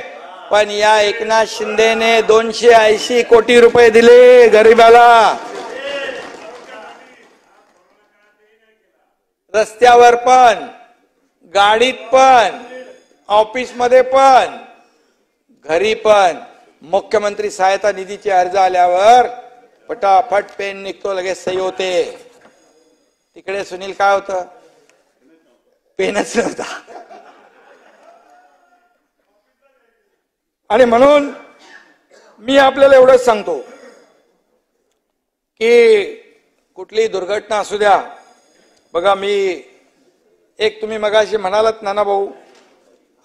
पण या एकनाथ शिंदेने 280 कोटी रुपये दिले गरीबाला. रस्त्यावर पण, गाडीत पण, ऑफिस मध्ये पण, घरी पण मुख्यमंत्री सहायता निधीचे अर्ज आल्यावर फटाफट पेन निघतो, लगेच सही होते. तिकडे सुनील काय होतं, पेनच नव्हता. आणि म्हणून मी आपल्याला एवढंच सांगतो की कुठलीही दुर्घटना असू द्या, बघा मी एक, तुम्ही मगाशी म्हणालात नाना भाऊ,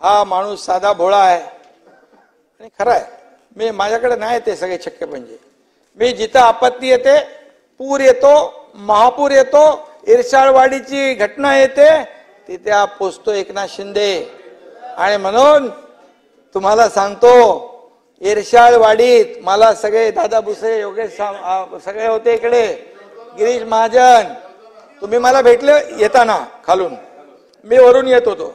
हा माणूस साधा भोळा आहे, आणि खरं आहे. मी माझ्याकडे नाही ते सगळे शक्य, म्हणजे मी जिथं आपत्ती येते, पूर येतो, महापूर येतो, इरशाळवाडीची घटना येते, तिथे पोचतो एकनाथ शिंदे. आणि म्हणून तुम्हाला सांगतो, इरशाळवाडीत मला सगळे दादा भुसे, योगेश सगळे होते इकडे, गिरीश महाजन, तुम्ही मला भेटले येताना खालून, मी वरून येत होतो.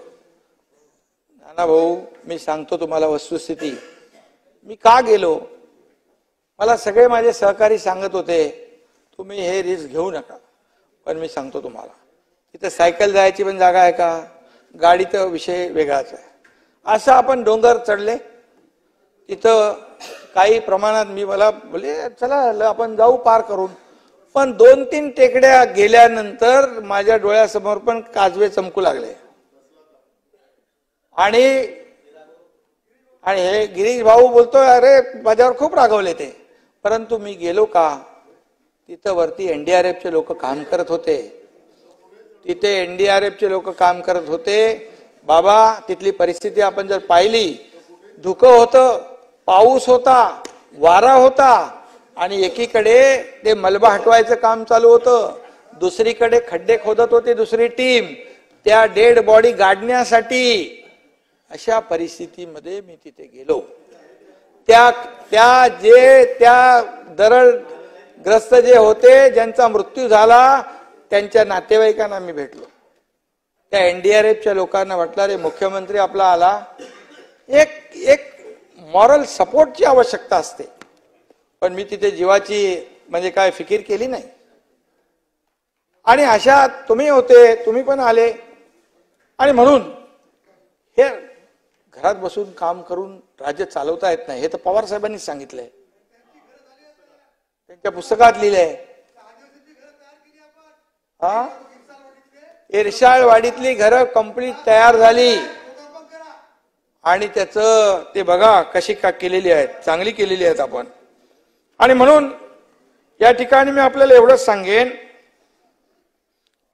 नाना भाऊ, मी सांगतो तुम्हाला वस्तुस्थिती, मी का गेलो, मला सगळे माझे सहकारी सांगत होते तुम्ही हे रिस्क घेऊ नका, पण मी सांगतो तुम्हाला, तिथं सायकल जायची पण जागा आहे का, गाडीचा विषय वेगळाच आहे. असं आपण डोंगर चढले, तिथं काही प्रमाणात मला बोलले चला आपण जाऊ पार करून, पण 2-3 टेकड्या गेल्यानंतर माझ्या डोळ्यासमोर पण काजवे चमकू लागले. आणि हे गिरीश भाऊ बोलतोय, अरे माझ्यावर खूप रागवले ते, परंतु मी गेलो का, तिथं वरती एनडीआरएफचे लोक काम करत होते, तिथे एनडीआरएफचे लोक काम करत होते. बाबा, तिथली परिस्थिती आपण जर पाहिली, धुकं होतं, पाऊस होता, वारा होता, आणि एकीकडे ते मलबा हटवायचं काम चालू होतं, दुसरीकडे खड्डे खोदत होती दुसरी टीम, त्या डेड बॉडी गाडण्यासाठी. अशा परिस्थितीमध्ये मी तिथे गेलो. त्या दरडग्रस्त जे होते, ज्यांचा मृत्यू झाला, त्यांच्या नातेवाईकांना मी भेटलो. त्या एनडीआरएफच्या लोकांना वाटलं, रे मुख्यमंत्री आपला आला, एक मॉरल सपोर्टची आवश्यकता असते, पण मी तिथे जीवाची म्हणजे काय फिकीर केली नाही. आणि अशा तुम्ही होते, तुम्ही पण आले, आणि म्हणून हे घरात बसून काम करून राज्य चालवता येत नाही, हे तर पवार साहेबांनी सांगितलंय, त्यांच्या पुस्तकात लिहिलंय. हा, इरशाळवाडीतली घरं कंप्लीट तयार झाली, आणि त्याचं ते बघा कशी का केलेली आहेत, चांगली केलेली आहेत आपण. आणि म्हणून या ठिकाणी मी आपल्याला एवढंच सांगेन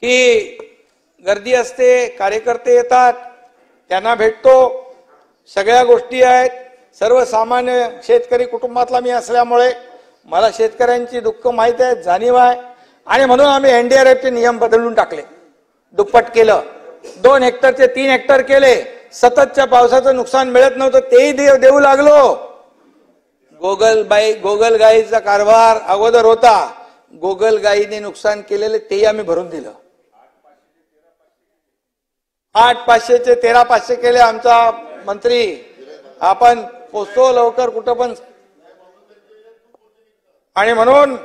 की गर्दी असते, कार्यकर्ते येतात, त्यांना भेटतो, सगळ्या गोष्टी आहेत. सर्वसामान्य शेतकरी कुटुंबातला मी असल्यामुळे मला शेतकऱ्यांची दुःख माहित आहे, जाणीव आहे. आणि म्हणून आम्ही एनडीआरएफचे नियम बदलून टाकले, दुप्पट केलं, 2 हेक्टरचे 3 हेक्टर केले. सततच्या पावसाचं नुकसान मिळत नव्हतं, तेही देऊ लागलो. गोगलगाईचा कारभार अगोदर होता, गोगलगाईने नुकसान केलेले तेही आम्ही भरून दिलं. 8,500चे 13,500 केले. आमचा मंत्री, आपण पोचतो लवकर कुठं पण. आणि म्हणून,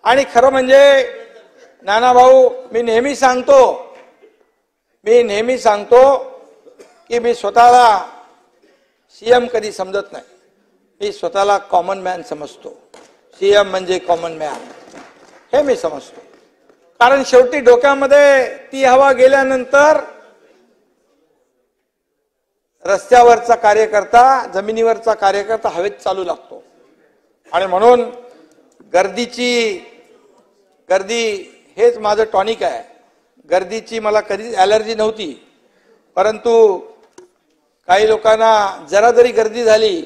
आणि खरं म्हणजे नाना भाऊ, मी नेहमी सांगतो की मी स्वतःला सीएम कधी समजत नाही, मी स्वतःला कॉमन मॅन समजतो. सीएम म्हणजे कॉमन मॅन हे मी समजतो. कारण शेवटी डोक्यामध्ये ती हवा गेल्यानंतर रस्त्यावरचा कार्यकर्ता, जमिनीवरचा कार्यकर्ता हवेत चालू लागतो. आणि म्हणून गर्दीची गर्दी हेच माझं टॉनिक आहे. गर्दीची मला कधीच ॲलर्जी नव्हती, परंतु काही लोकांना जरा जरी गर्दी झाली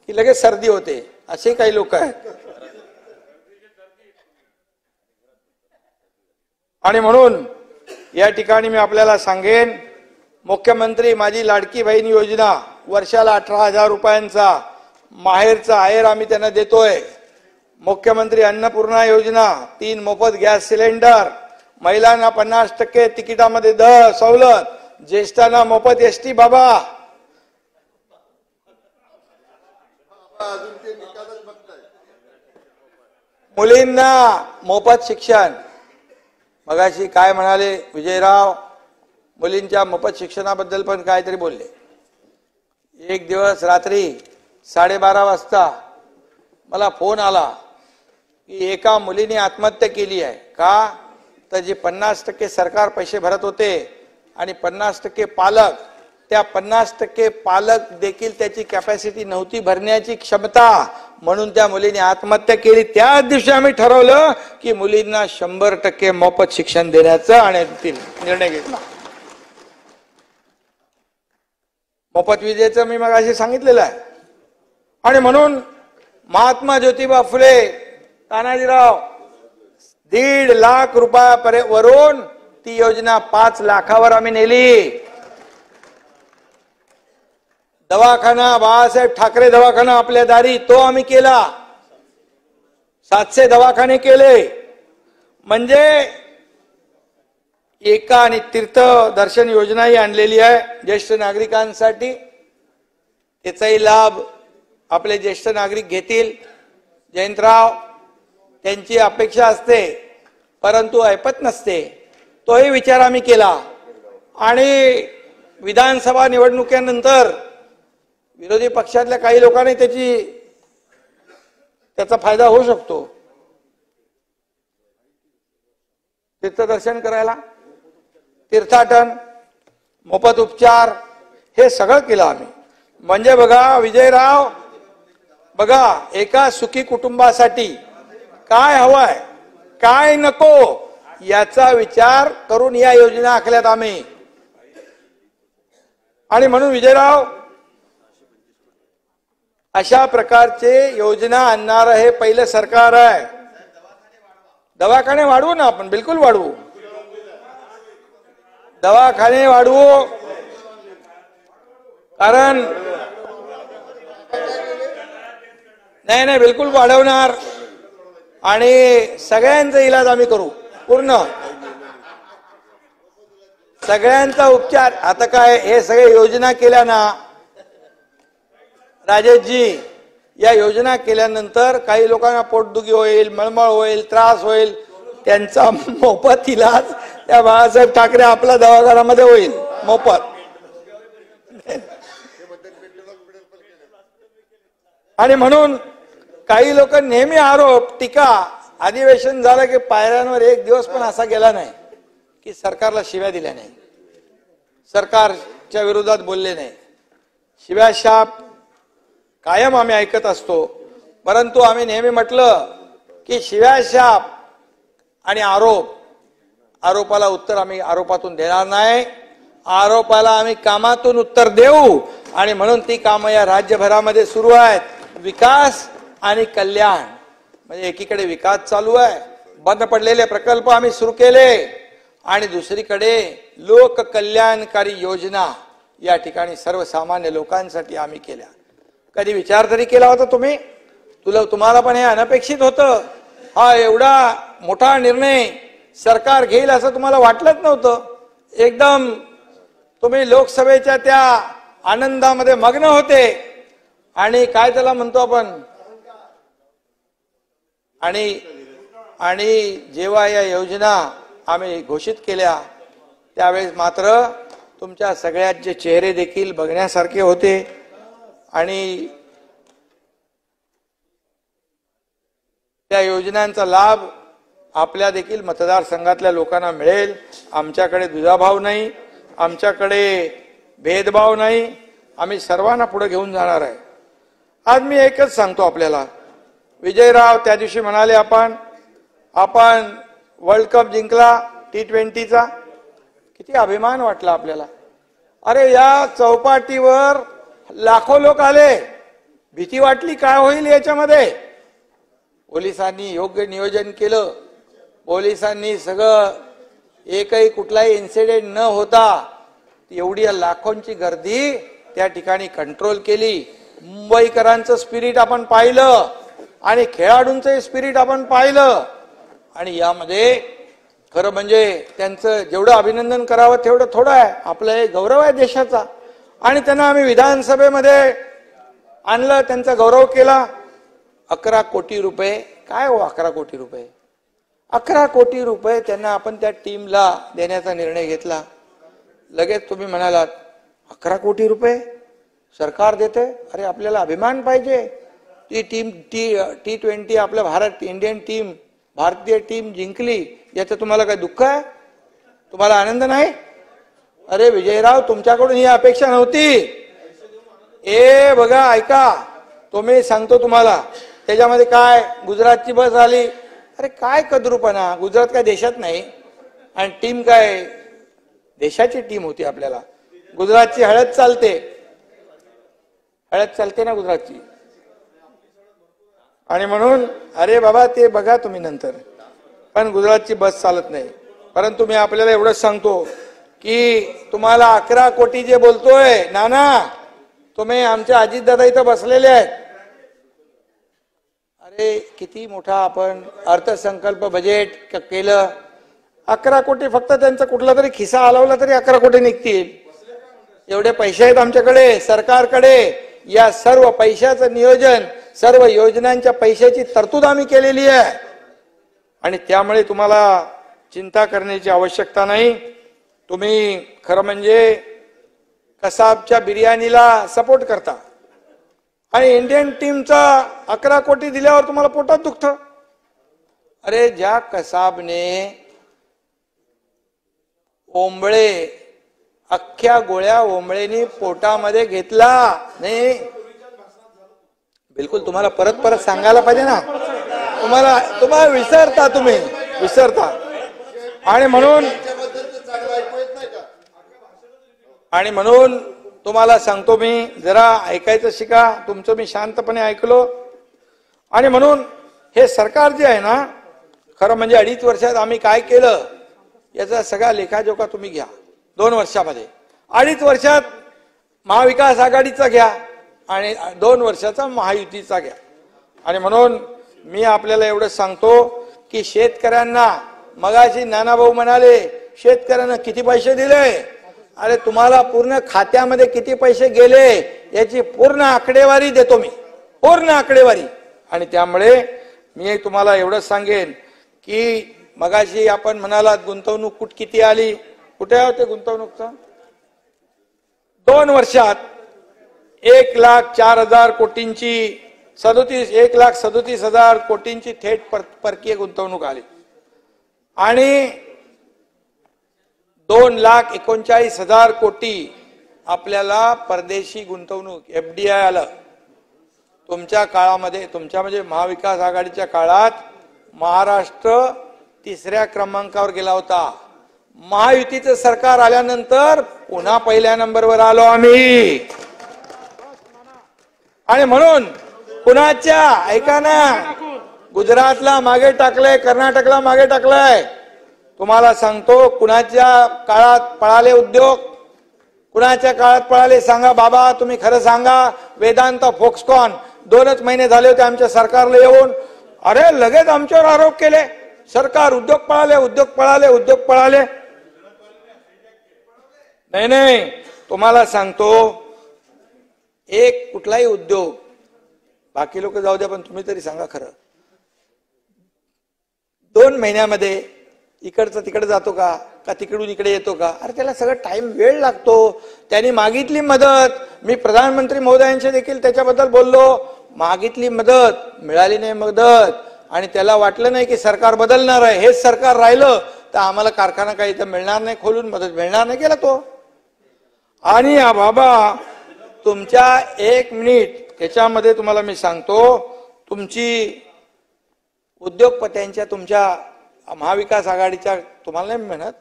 की लगेच सर्दी होते, असे काही लोक आहेत. आणि म्हणून या ठिकाणी मी आपल्याला सांगेन, मुख्यमंत्री माझी लाडकी बहीण योजना वर्षाला 18,000 रुपयांचा माहेरचा आहेर आम्ही त्यांना देतोय. मुख्यमंत्री अन्नपूर्णा योजना, 3 मोफत गॅस सिलेंडर, महिलांना 50% तिकिटामध्ये सवलत, ज्येष्ठांना मोफत एसटी बाबा, मुलींना मोफत शिक्षण. मगाशी काय म्हणाले विजयराव, मुलींच्या मोफत शिक्षणाबद्दल पण काहीतरी बोलले. एक दिवस रात्री 12:30 वाजता मला फोन आला की एका मुलीने आत्महत्या केली आहे. का तर जे 50% सरकार पैसे भरत होते आणि 50% पालक, त्या 50% पालक देखील त्याची कॅपॅसिटी नव्हती भरण्याची क्षमता, म्हणून त्या मुलीने आत्महत्या केली. त्याच दिवशी आम्ही ठरवलं की मुलींना 100% मोफत शिक्षण देण्याचा आणि निर्णय घेतला. मोफत विजेचं मी मगाशी सांगितलेलं आहे. आणि म्हणून महात्मा ज्योतिबा फुले, तानाजीराव 1.5 लाख रुपयावरून ती योजना 5 लाखावर आम्ही नेली. दवाखाना, बाळासाहेब ठाकरे दवाखाना आपल्या दारी, तो आम्ही केला. 700 दवाखाने केले. म्हणजे एका आणि तीर्थ दर्शन योजनाही आणलेली आहे ज्येष्ठ नागरिकांसाठी. त्याचाही लाभ आपले ज्येष्ठ नागरिक घेतील. जयंतराव, त्यांची अपेक्षा असते परंतु ऐपत नसते, तोही विचार आम्ही केला. आणि विधानसभा निवडणुकीनंतर विरोधी पक्षातल्या काही लोकांनी त्याचा फायदा होऊ शकतो. तीर्थदर्शन करायला, तीर्थाटन, मोफत उपचार, हे सगळं केलं आम्ही. म्हणजे बघा विजयराव, बघा एका सुखी कुटुंबासाठी काय हवंय, काय नको, याचा विचार करून या योजना आखल्यात आम्ही. आणि म्हणून विजयराव, अशा प्रकारचे योजना आणणार हे पहिलं सरकार आहे. दवाखाने वाढवू ना आपण, बिलकुल वाढवू, दवाखाने वाढवू. कारण नाही बिलकुल वाढवणार. आणि सगळ्यांचा इलाज आम्ही करू, पूर्ण सगळ्यांचा उपचार. आता काय हे सगळे योजना केल्या ना राजेशजी, या योजना केल्यानंतर काही लोकांना पोटदुखी होईल, मळमळ होईल, त्रास होईल, त्यांचा मोफत इलाज त्या बाळासाहेब ठाकरे आपल्या दवाखान्यामध्ये होईल मोफत. आणि म्हणून काही लोक नेहमी आरोप, टीका, अधिवेशन झालं की पायऱ्यांवर एक दिवस पण असा गेला नाही की सरकारला शिव्या दिल्या नाही, सरकारच्या विरोधात बोलले नाही. शिव्या शाप कायम आम्ही ऐकत असतो, परंतु आम्ही नेहमी म्हटलं की शिव्या शाप आणि आरोपाला उत्तर आम्ही आरोपातून देणार नाही, आरोपाला आम्ही कामातून उत्तर देऊ. आणि म्हणून ती कामं या राज्यभरामध्ये सुरू आहेत. विकास आणि कल्याण, म्हणजे एकीकडे विकास चालू आहे, बंद पडलेले प्रकल्प आम्ही सुरू केले, आणि दुसरीकडे लोक कल्याणकारी योजना या ठिकाणी सर्वसामान्य लोकांसाठी आम्ही केल्या. कधी विचार तरी केला होता तुम्ही? तुम्हाला पण हे अनपेक्षित होतं? हा एवढा मोठा निर्णय सरकार घेईल असं तुम्हाला वाटलंच नव्हतं. एकदम तुम्ही लोकसभेच्या त्या आनंदामध्ये मग्न होते. आणि काय त्याला म्हणतो आपण, आणि जेव्हा या योजना आम्ही घोषित केल्या त्यावेळेस मात्र तुमच्या सगळ्यांचे चेहरे देखील बघण्यासारखे होते. आणि त्या योजनांचा लाभ आपल्या देखील मतदारसंघातल्या लोकांना मिळेल. आमच्याकडे दुजाभाव नाही, आमच्याकडे भेदभाव नाही, आम्ही सर्वांना पुढे घेऊन जाणार आहे. आज मी एकच सांगतो आपल्याला, विजयराव त्या दिवशी म्हणाले आपण वर्ल्ड कप जिंकला T20चा, किती अभिमान वाटला आपल्याला. अरे या चौपाटीवर लाखो लोक आले, भीती वाटली काय होईल याच्यामध्ये. पोलिसांनी योग्य नियोजन केलं, पोलिसांनी सगळं एकही कुठलाही इन्सिडेंट न होता एवढी लाखोंची गर्दी त्या ठिकाणी कंट्रोल केली. मुंबईकरांचं स्पिरिट आपण पाहिलं आणि खेळाडूंचं स्पिरिट आपण पाहिलं. आणि यामध्ये खरं म्हणजे त्यांचं जेवढं अभिनंदन करावं तेवढं थोडं आहे. आपला एक गौरव आहे देशाचा. आणि त्यांना आम्ही विधानसभेमध्ये आणलं, त्यांचा गौरव केला. 11 कोटी रुपये काय हो, 11 कोटी रुपये, 11 कोटी रुपये त्यांना आपण त्या टीमला देण्याचा निर्णय घेतला. लगेच तुम्ही म्हणालात 11 कोटी रुपये सरकार देते. अरे आपल्याला अभिमान पाहिजे. ती टीम T20 आपल्या इंडियन टीम, भारतीय टीम जिंकली, याचं तुम्हाला काय दुःख आहे? तुम्हाला आनंद नाही? अरे विजयराव, तुमच्याकडून ही अपेक्षा नव्हती. बघा ऐका, तुम्ही सांगतो तुम्हाला, त्याच्यामध्ये काय गुजरातची बस आली. अरे काय कद्रूपणा, गुजरात काय देशात नाही आणि टीम काय देशाची टीम होती. आपल्याला गुजरातची हळद चालते ना गुजरातची. आणि म्हणून अरे बाबा ते बघा तुम्ही नंतर, पण गुजरातची बस चालत नाही. परंतु मी आपल्याला एवढंच सांगतो की तुम्हाला 11 कोटी जे बोलतोय नाना, तुम्ही आमच्या अजितदादा इथं बसलेले आहेत. अरे किती मोठा आपण अर्थसंकल्प बजेट केलं. 11 कोटी फक्त त्यांचा कुठला तरी खिसा हलवला तरी 11 कोटी निघतील. एवढे पैसे आहेत आमच्याकडे, सरकारकडे. या सर्व पैशाचं नियोजन, सर्व योजनांच्या पैशाची तरतूद आम्ही केलेली आहे. आणि त्यामुळे तुम्हाला चिंता करण्याची आवश्यकता नाही. तुम्ही खरं म्हणजे कसाबच्या बिर्याणीला सपोर्ट करता आणि इंडियन टीमचा 11 कोटी दिल्यावर तुम्हाला पोटात दुखतं. अरे ज्या कसाबने ओंबळे, अख्ख्या गोळ्या ओंबळेनी पोटामध्ये घेतला नाही, बिलकुल तुम्हाला परत सांगायला पाहिजे ना. तुम्हाला विसरता. आणि म्हणून तुम्हाला सांगतो मी, जरा ऐकायचं शिका. तुमचं मी शांतपणे ऐकलो. आणि म्हणून हे सरकार जे आहे ना, खरं म्हणजे 2.5 वर्षात आम्ही काय केलं याचा सगळा लेखाजोखा तुम्ही घ्या. 2 वर्षामध्ये, 2.5 वर्षात महाविकास आघाडीचा घ्या आणि 2 वर्षाचा महायुतीचा घ्या. आणि म्हणून मी आपल्याला एवढं सांगतो की शेतकऱ्यांना, मगाशी नानाभाऊ म्हणाले शेतकऱ्यांना किती पैसे दिले. अरे तुम्हाला पूर्ण खात्यामध्ये किती पैसे गेले याची पूर्ण आकडेवारी देतो मी, पूर्ण आकडेवारी. आणि त्यामुळे मी तुम्हाला एवढंच सांगेन की मगाशी आपण म्हणालात गुंतवणूक किती आली, कुठे होते गुंतवणूकचा? 2 वर्षात 1,04,000 कोटींची 1,37,000 कोटींची थेट परकीय गुंतवणूक आली. आणि 2,39,000 कोटी आपल्याला परदेशी गुंतवणूक FDI आलं. तुमच्या काळामध्ये, तुमच्या म्हणजे महाविकास आघाडीच्या काळात महाराष्ट्र 3ऱ्या क्रमांकावर गेला होता. महायुतीचं सरकार आल्यानंतर पुन्हा 1ल्या नंबरवर आलो आम्ही. आणि म्हणून कुणाच्या, ऐका ना, गुजरातला मागे टाकलंय, कर्नाटकला मागे टाकलंय. तुम्हाला सांगतो कुणाच्या काळात पळाले उद्योग, कुणाच्या काळात पळाले सांगा बाबा, तुम्ही खरं सांगा. वेदांत, फोक्सकॉन 2च महिने झाले होते आमच्या सरकारला येऊन. अरे लगेच आमच्यावर आरोप केले, सरकार उद्योग पळाले. नाही, तुम्हाला सांगतो एक कुठलाही उद्योग, बाकी लोक जाऊ द्या पण तुम्ही तरी सांगा खरं, 2 महिन्यामध्ये इकडचं तिकडे जातो का तिकडून इकडे येतो का? अरे त्याला सगळं टाइम, वेळ लागतो. त्यांनी मागितली मदत, मी प्रधानमंत्री महोदयांशी देखील त्याच्याबद्दल बोललो. मागितली मदत, मिळाली नाही मदत. आणि त्याला वाटलं नाही की सरकार बदलणार आहे. हेच सरकार राहिलं तर आम्हाला कारखाना काही इथं मिळणार नाही, खोलून मदत मिळणार नाही, गेला तो. आणि बाबा तुमच्या 1 मिनिट त्याच्यामध्ये तुम्हाला मी सांगतो, तुमची उद्योगपत्यांच्या, तुमच्या महाविकास आघाडीच्या, तुम्हाला नाही म्हणत,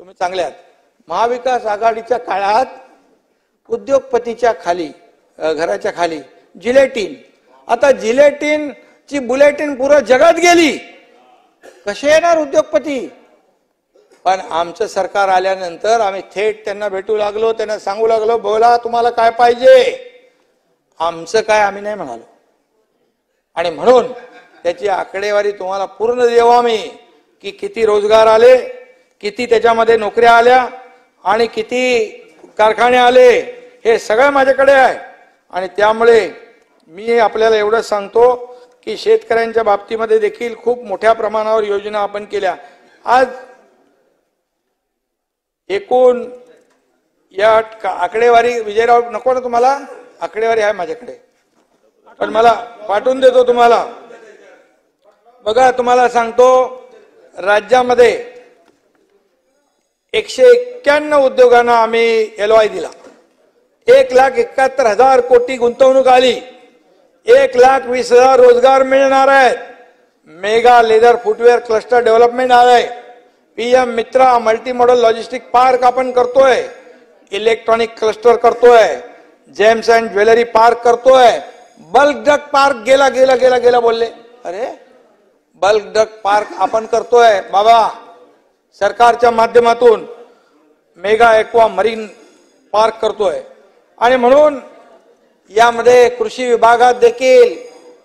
तुम्ही चांगले आहात, महाविकास आघाडीच्या काळात उद्योगपतीच्या खाली, घराच्या खाली जिलेटिन, आता जिलेटिन ची बुलेटिन पुरं जगात गेली, कसे येणार उद्योगपती? पण आमचं सरकार आल्यानंतर आम्ही थेट त्यांना भेटू लागलो, त्यांना सांगू लागलो, बोला तुम्हाला काय पाहिजे, आमचं काय आम्ही नाही म्हणालो. आणि म्हणून त्याची आकडेवारी तुम्हाला पूर्ण देऊ आम्ही, की किती रोजगार आले, किती त्याच्यामध्ये नोकऱ्या आल्या आणि किती कारखाने आले, हे सगळं माझ्याकडे आहे. आणि त्यामुळे मी आपल्याला एवढं सांगतो की शेतकऱ्यांच्या बाबतीमध्ये देखील खूप मोठ्या प्रमाणावर योजना आपण केल्या. आज एकूण या आकडेवारी, विजयराव नको ना तुम्हाला, आकडेवारी आहे माझ्याकडे, पण मला पाठवून देतो तुम्हाला. बघा, तुम्हाला सांगतो, राज्यामध्ये 191 उद्योगांना आम्ही LOI दिला, 1,71,000 कोटी गुंतवणूक आली, 1,20,000 रोजगार मिळणार आहेत. Mega leather footwear cluster development आहे, PM मित्रा मल्टी मॉडल लॉजिस्टिक पार्क आपण करतोय, इलेक्ट्रॉनिक क्लस्टर करतोय, जेम्स अँड ज्वेलरी पार्क करतोय, बल्क ड्रग पार्क गेला गेला गेला गेला बोलले, अरे बल्क ड्रग पार्क आपण करतोय बाबा सरकारच्या माध्यमातून, मेगा एक्वा मरीन पार्क करतोय. आणि म्हणून यामध्ये कृषी विभागात देखील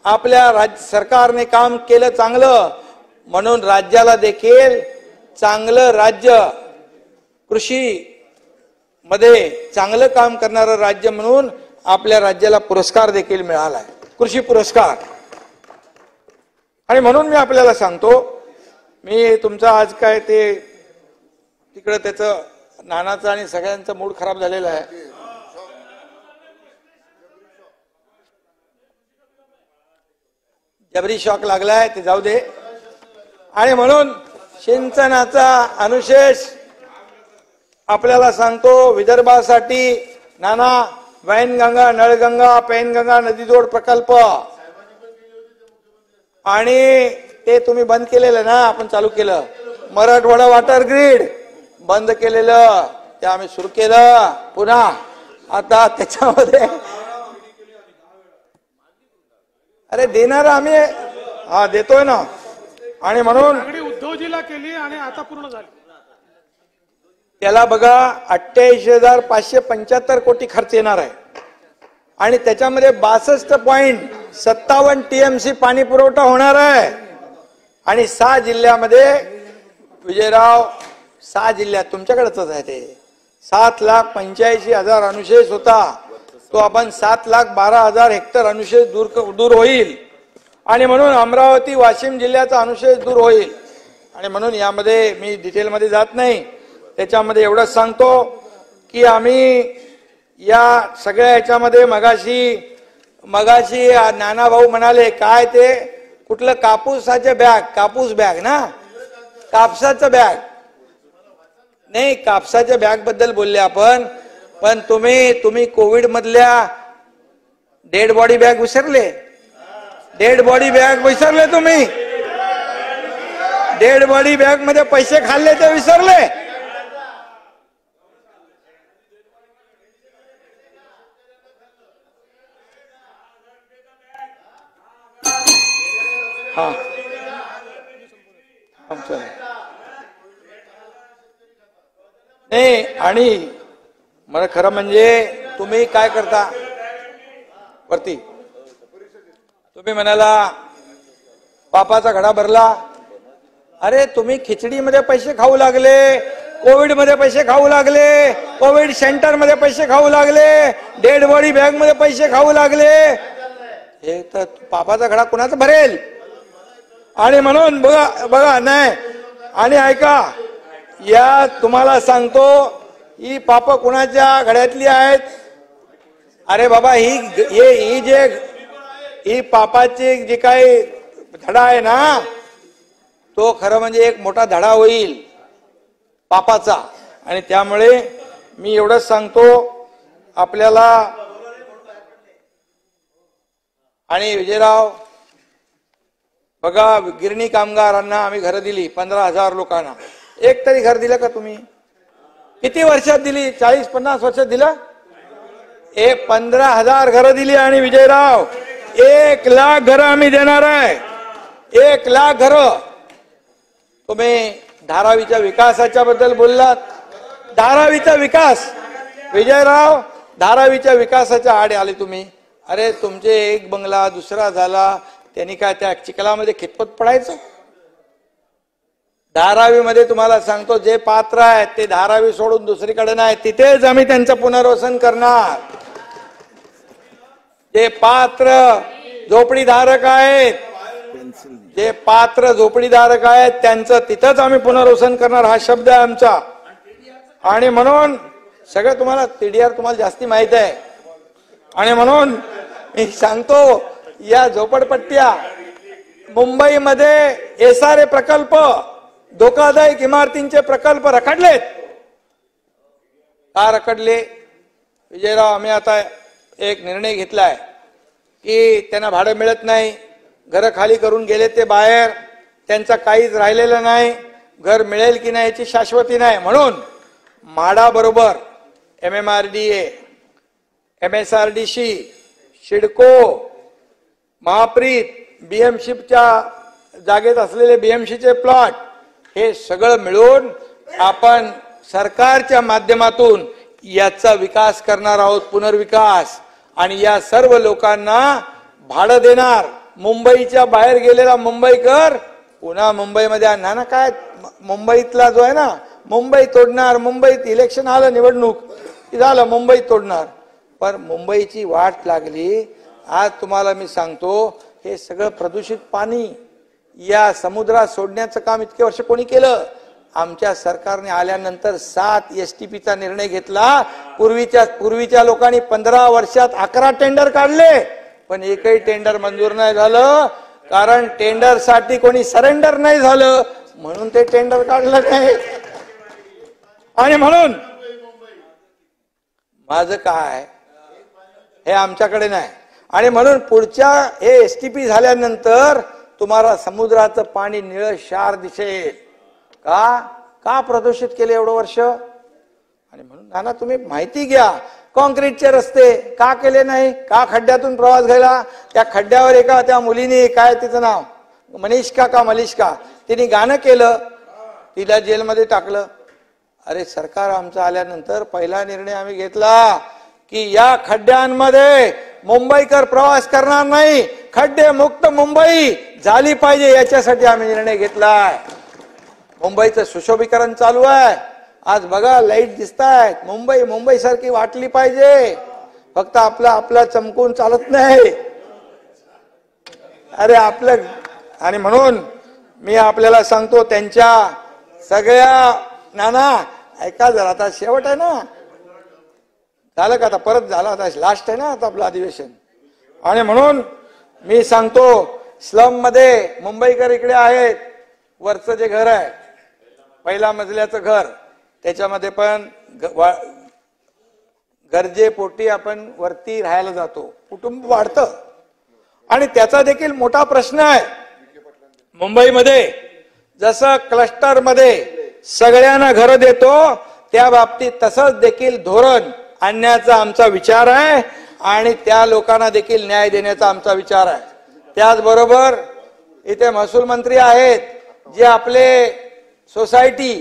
आपल्या राज्य सरकारने काम केलं चांगलं, म्हणून राज्याला देखील चांगलं राज्य, कृषी मध्ये चांगलं काम करणारं राज्य म्हणून आपल्या राज्याला पुरस्कार देखील मिळाला आहे, कृषी पुरस्कार. आणि म्हणून मी आपल्याला सांगतो, मी तुमचा आज काय ते तिकडे त्याचं नानाचं आणि सगळ्यांचा मूड खराब झालेला आहे, जबरी शॉक लागलाय, ते जाऊ दे. आणि म्हणून सिंचनाचा अनुशेष आपल्याला सांगतो, विदर्भासाठी नाना वैनगंगा, नळगंगा, पैनगंगा नदीजोड प्रकल्प, आणि ते तुम्ही बंद केलेलं ना, आपण चालू केलं. मराठवाडा वॉटर ग्रीड बंद केलेलं, ते आम्ही सुरू केलं पुन्हा. आता त्याच्यामध्ये अरे देणार आम्ही, हा देतोय ना. आणि म्हणून उद्धवजीला केली आणि आता पूर्ण झाली. त्याला बघा 88,575 कोटी खर्च येणार आहे, आणि त्याच्यामध्ये 62.57 TMC पाणी पुरवठा होणार आहे. आणि 6 जिल्ह्यामध्ये, विजयराव 6 जिल्ह्यात तुमच्याकडेच आहे ते, 7,85,000 अनुशेष होता, तो आपण 7,12,000 हेक्टर अनुशेष दूर होईल. आणि म्हणून अमरावती वाशिम जिल्ह्याचा अनुशेष दूर होईल. आणि म्हणून यामध्ये मी डिटेलमध्ये जात नाही, त्याच्यामध्ये एवढंच सांगतो की आम्ही या सगळ्या ह्याच्यामध्ये मगाशी नाना भाऊ म्हणाले, काय ते कुठलं कापूसाचे बॅग, कापूस बॅग ना, कापसाचं बॅग नाही, कापसाच्या बॅग बद्दल बोलले आपण. पण तुम्ही कोविड मधल्या डेड बॉडी बॅग विसरले, डेड बॉडी बॅग विसरले तुम्ही, डेड बॉडी बॅग मध्ये पैसे खाल्ले ते विसरले. हा नाही. आणि मला खरं म्हणजे तुम्ही काय करता वरती, तुम्ही म्हणाला पापाचा घडा भरला, अरे तुम्ही खिचडीमध्ये पैसे खाऊ लागले, कोविड मध्ये पैसे खाऊ लागले, कोविड सेंटर मध्ये पैसे खाऊ लागले, डेड बॉडी बॅग मध्ये पैसे खाऊ लागले, हे तर पापाचा घडा कुणाचा भरेल. आणि म्हणून बघा नाही. आणि ऐका, या तुम्हाला सांगतो, ही पाप कुणाच्या घड्यातली आहेत. अरे बाबा, ही पापाची जी काही धडा आहे ना, तो खरं म्हणजे एक मोठा धडा होईल पापाचा. आणि त्यामुळे मी एवढंच सांगतो आपल्याला. आणि विजयराव बघा, गिरणी कामगारांना आम्ही घरं दिली 15,000 लोकांना. एक तरी घर दिलं का तुम्ही? किती वर्षात दिली? 40-50 वर्षात दिलं? 15,000 घरं दिली. आणि विजयराव 1 लाख घरं आम्ही देणार आहे. 1 लाख घरं. तुम्ही धारावीच्या विकासाच्या बद्दल बोललात. धारावीचा विकास, विजयराव, धारावीच्या विकासाच्या आडे आले तुम्ही. अरे तुमचे एक बंगला दुसरा झाला, त्यांनी काय त्या चिखलामध्ये खितपत पडायचं? धारावीमध्ये तुम्हाला सांगतो, जे पात्र आहेत ते धारावी सोडून दुसरीकडे नाही, तिथेच आम्ही त्यांचं पुनर्वसन करणार. जे पात्र झोपडीधारक आहेत, जे पात्र झोपडीधारक आहेत त्यांचं तिथंच आम्ही पुनर्वसन करणार, हा शब्द आहे आमचा. आणि म्हणून सगळं तुम्हाला TDR तुम्हाला जास्ती माहित आहे. आणि म्हणून मी सांगतो, या झोपडपट्ट्या मुंबईमध्ये SRA प्रकल्प, धोकादायक इमारतींचे प्रकल्प रखडलेत. का रखडले? विजयराव, आम्ही आता एक निर्णय घेतलाय की त्यांना भाडं मिळत नाही, घरं खाली करून गेले ते बाहेर, त्यांचं काहीच राहिलेलं नाही, घर मिळेल की नाही याची शाश्वती नाही. म्हणून म्हाडा बरोबर MMRDA, MSRDC, शिडको, महाप्रीत, BMCच्या जागेत असलेले BMCचे प्लॉट, हे सगळं मिळून आपण सरकारच्या माध्यमातून याचा विकास करणार आहोत, पुनर्विकास. आणि या सर्व लोकांना भाडं देणार. मुंबईच्या बाहेर गेलेला मुंबईकर पुन्हा मुंबईमध्ये आणणार ना. काय मुंबईतला जो आहे ना, मुंबई तोडणार. मुंबईत इलेक्शन आलं, निवडणूक झालं, मुंबई तोडणार. पण मुंबईची वाट लागली. आज तुम्हाला मी सांगतो, हे सगळं प्रदूषित पाणी या समुद्रात सोडण्याचं काम इतके वर्ष कोणी केलं? आमच्या सरकारने आल्यानंतर 7 STPचा निर्णय घेतला. पूर्वीच्या लोकांनी 15 वर्षात 11 टेंडर काढले, पण एकही टेंडर मंजूर नाही झालं. कारण टेंडर साठी कोणी सरेंडर नाही झालं, म्हणून ते टेंडर काढलं नाही. आणि म्हणून माझं काय, हे आमच्याकडे नाही. आणि म्हणून पुढच्या हे STP झाल्यानंतर तुम्हाला समुद्राचं पाणी निळं क्षार दिसेल. का प्रदूषित केले एवढं वर्ष? आणि म्हणून नाना, तुम्ही माहिती घ्या, कॉन्क्रीटचे रस्ते का केले नाही? का खड्ड्यातून प्रवास घ्यायला? त्या खड्ड्यावर एका त्या मुलीने, काय तिचं नाव, मलिष्का, तिने गाणं केलं, तिला जेलमध्ये टाकलं. अरे सरकार आमचं आल्यानंतर पहिला निर्णय आम्ही घेतला की या खड्ड्यांमध्ये मुंबईकर प्रवास करणार नाही, खड्डे मुक्त मुंबई झाली पाहिजे, याच्यासाठी आम्ही निर्णय घेतलाय. मुंबईचं सुशोभीकरण चालू आहे. आज बघा, लाईट दिसतायत. मुंबई सारखी वाटली पाहिजे. फक्त आपला चमकून चालत नाही. अरे आपलं. आणि म्हणून मी आपल्याला सांगतो, त्यांच्या सगळ्या, नाना ऐका जरा, आता शेवट आहे ना, झालं का? आता परत झालं, आता लास्ट आहे ना आता आपलं अधिवेशन. आणि म्हणून मी सांगतो, स्लम मध्ये मुंबईकर इकडे आहेत. वरचं जे घर आहे, पहिल्या मजल्याचं घर, त्याच्यामध्ये पण गरजेपोटी आपण वरती राहायला जातो, कुटुंब वाढतं. आणि त्याचा देखील मोठा प्रश्न आहे. मुंबईमध्ये जसं क्लस्टर मध्ये सगळ्यांना घरं देतो, त्या बाबतीत तसंच देखील धोरण आणण्याचा आमचा विचार आहे. आणि त्या लोकांना देखील न्याय देण्याचा आमचा विचार आहे. त्याचबरोबर इथे महसूल मंत्री आहेत, जे आपले सोसायटी,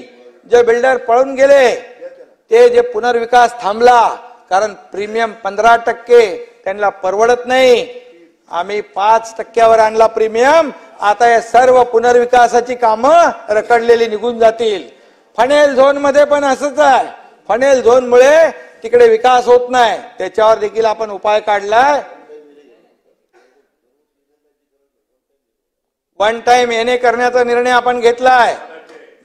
जे बिल्डर पळून गेले, ते जे पुनर्विकास थांबला, कारण प्रीमियम 15% त्यांना परवडत नाही. आम्ही 5% आणला प्रीमियम. आता या सर्व पुनर्विकासाची कामं रखडलेली निघून जातील. फनेल झोन मध्ये पण असंच आहे. फनेल झोन मुळे तिकडे विकास होत नाही, त्याच्यावर देखील आपण उपाय काढलाय. वन टाइम येणे करण्याचा निर्णय आपण घेतलाय.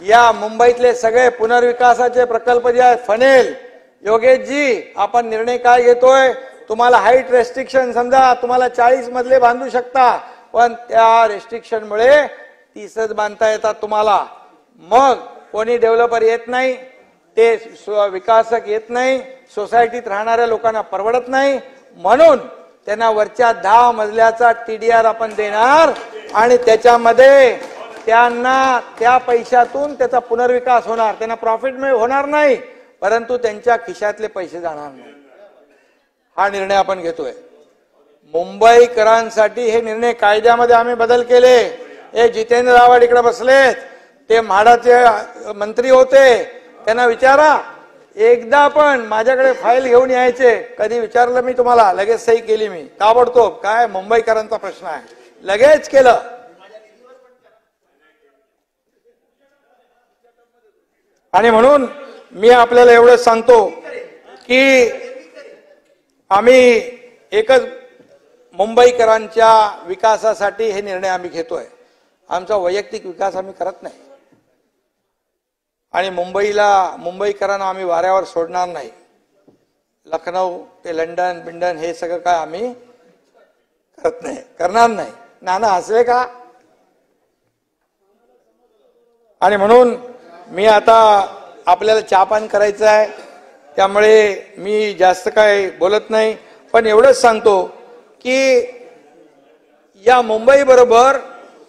या मुंबईतले सगळे पुनर्विकासाचे प्रकल्प जे आहेत, फनेल, योगेशजी, आपण निर्णय काय घेतोय? तुम्हाला हाईट रेस्ट्रिक्शन, समजा तुम्हाला 40 मजले बांधू शकता, पण त्या रेस्ट्रिक्शन मुळे 30च बांधता येतात तुम्हाला. मग कोणी डेव्हलपर येत नाही, ते विकासक येत नाही, सोसायटीत राहणाऱ्या लोकांना परवडत नाही, म्हणून त्यांना वरच्या 10 मजल्याचा TDR आपण देणार. आणि त्याच्यामध्ये त्यांना त्या पैशातून त्याचा पुनर्विकास होणार, त्यांना प्रॉफिट होणार नाही, परंतु त्यांच्या खिशातले पैसे जाणार नाही. हा निर्णय आपण घेतोय. मुंबईकरांसाठी हे निर्णय कायद्यामध्ये आम्ही बदल केले. हे जितेंद्र आव्हाड इकडे बसलेत, ते म्हाडाचे मंत्री होते, त्यांना विचारा. एकदा पण माझ्याकडे फाईल घेऊन यायचे, कधी विचारलं मी तुम्हाला, लगेच सही केली मी ताबडतोब. काय मुंबईकरांचा प्रश्न आहे, लगेच केलं. आणि म्हणून मी आपल्याला एवढंच सांगतो की आम्ही एकच मुंबईकरांच्या विकासासाठी हे निर्णय आम्ही घेतोय. आमचा वैयक्तिक विकास आम्ही करत नाही आणि मुंबईकरांना आम्ही वाऱ्यावर सोडणार नाही. लखनौ ते लंडन बिंडन हे सगळं काय आम्ही करत नाही, करणार नाही. नाना हसले का? आणि म्हणून मी आता आपल्याला चहापान करायचं आहे, त्यामुळे मी जास्त काय बोलत नाही, पण एवढंच सांगतो की या मुंबई बरोबर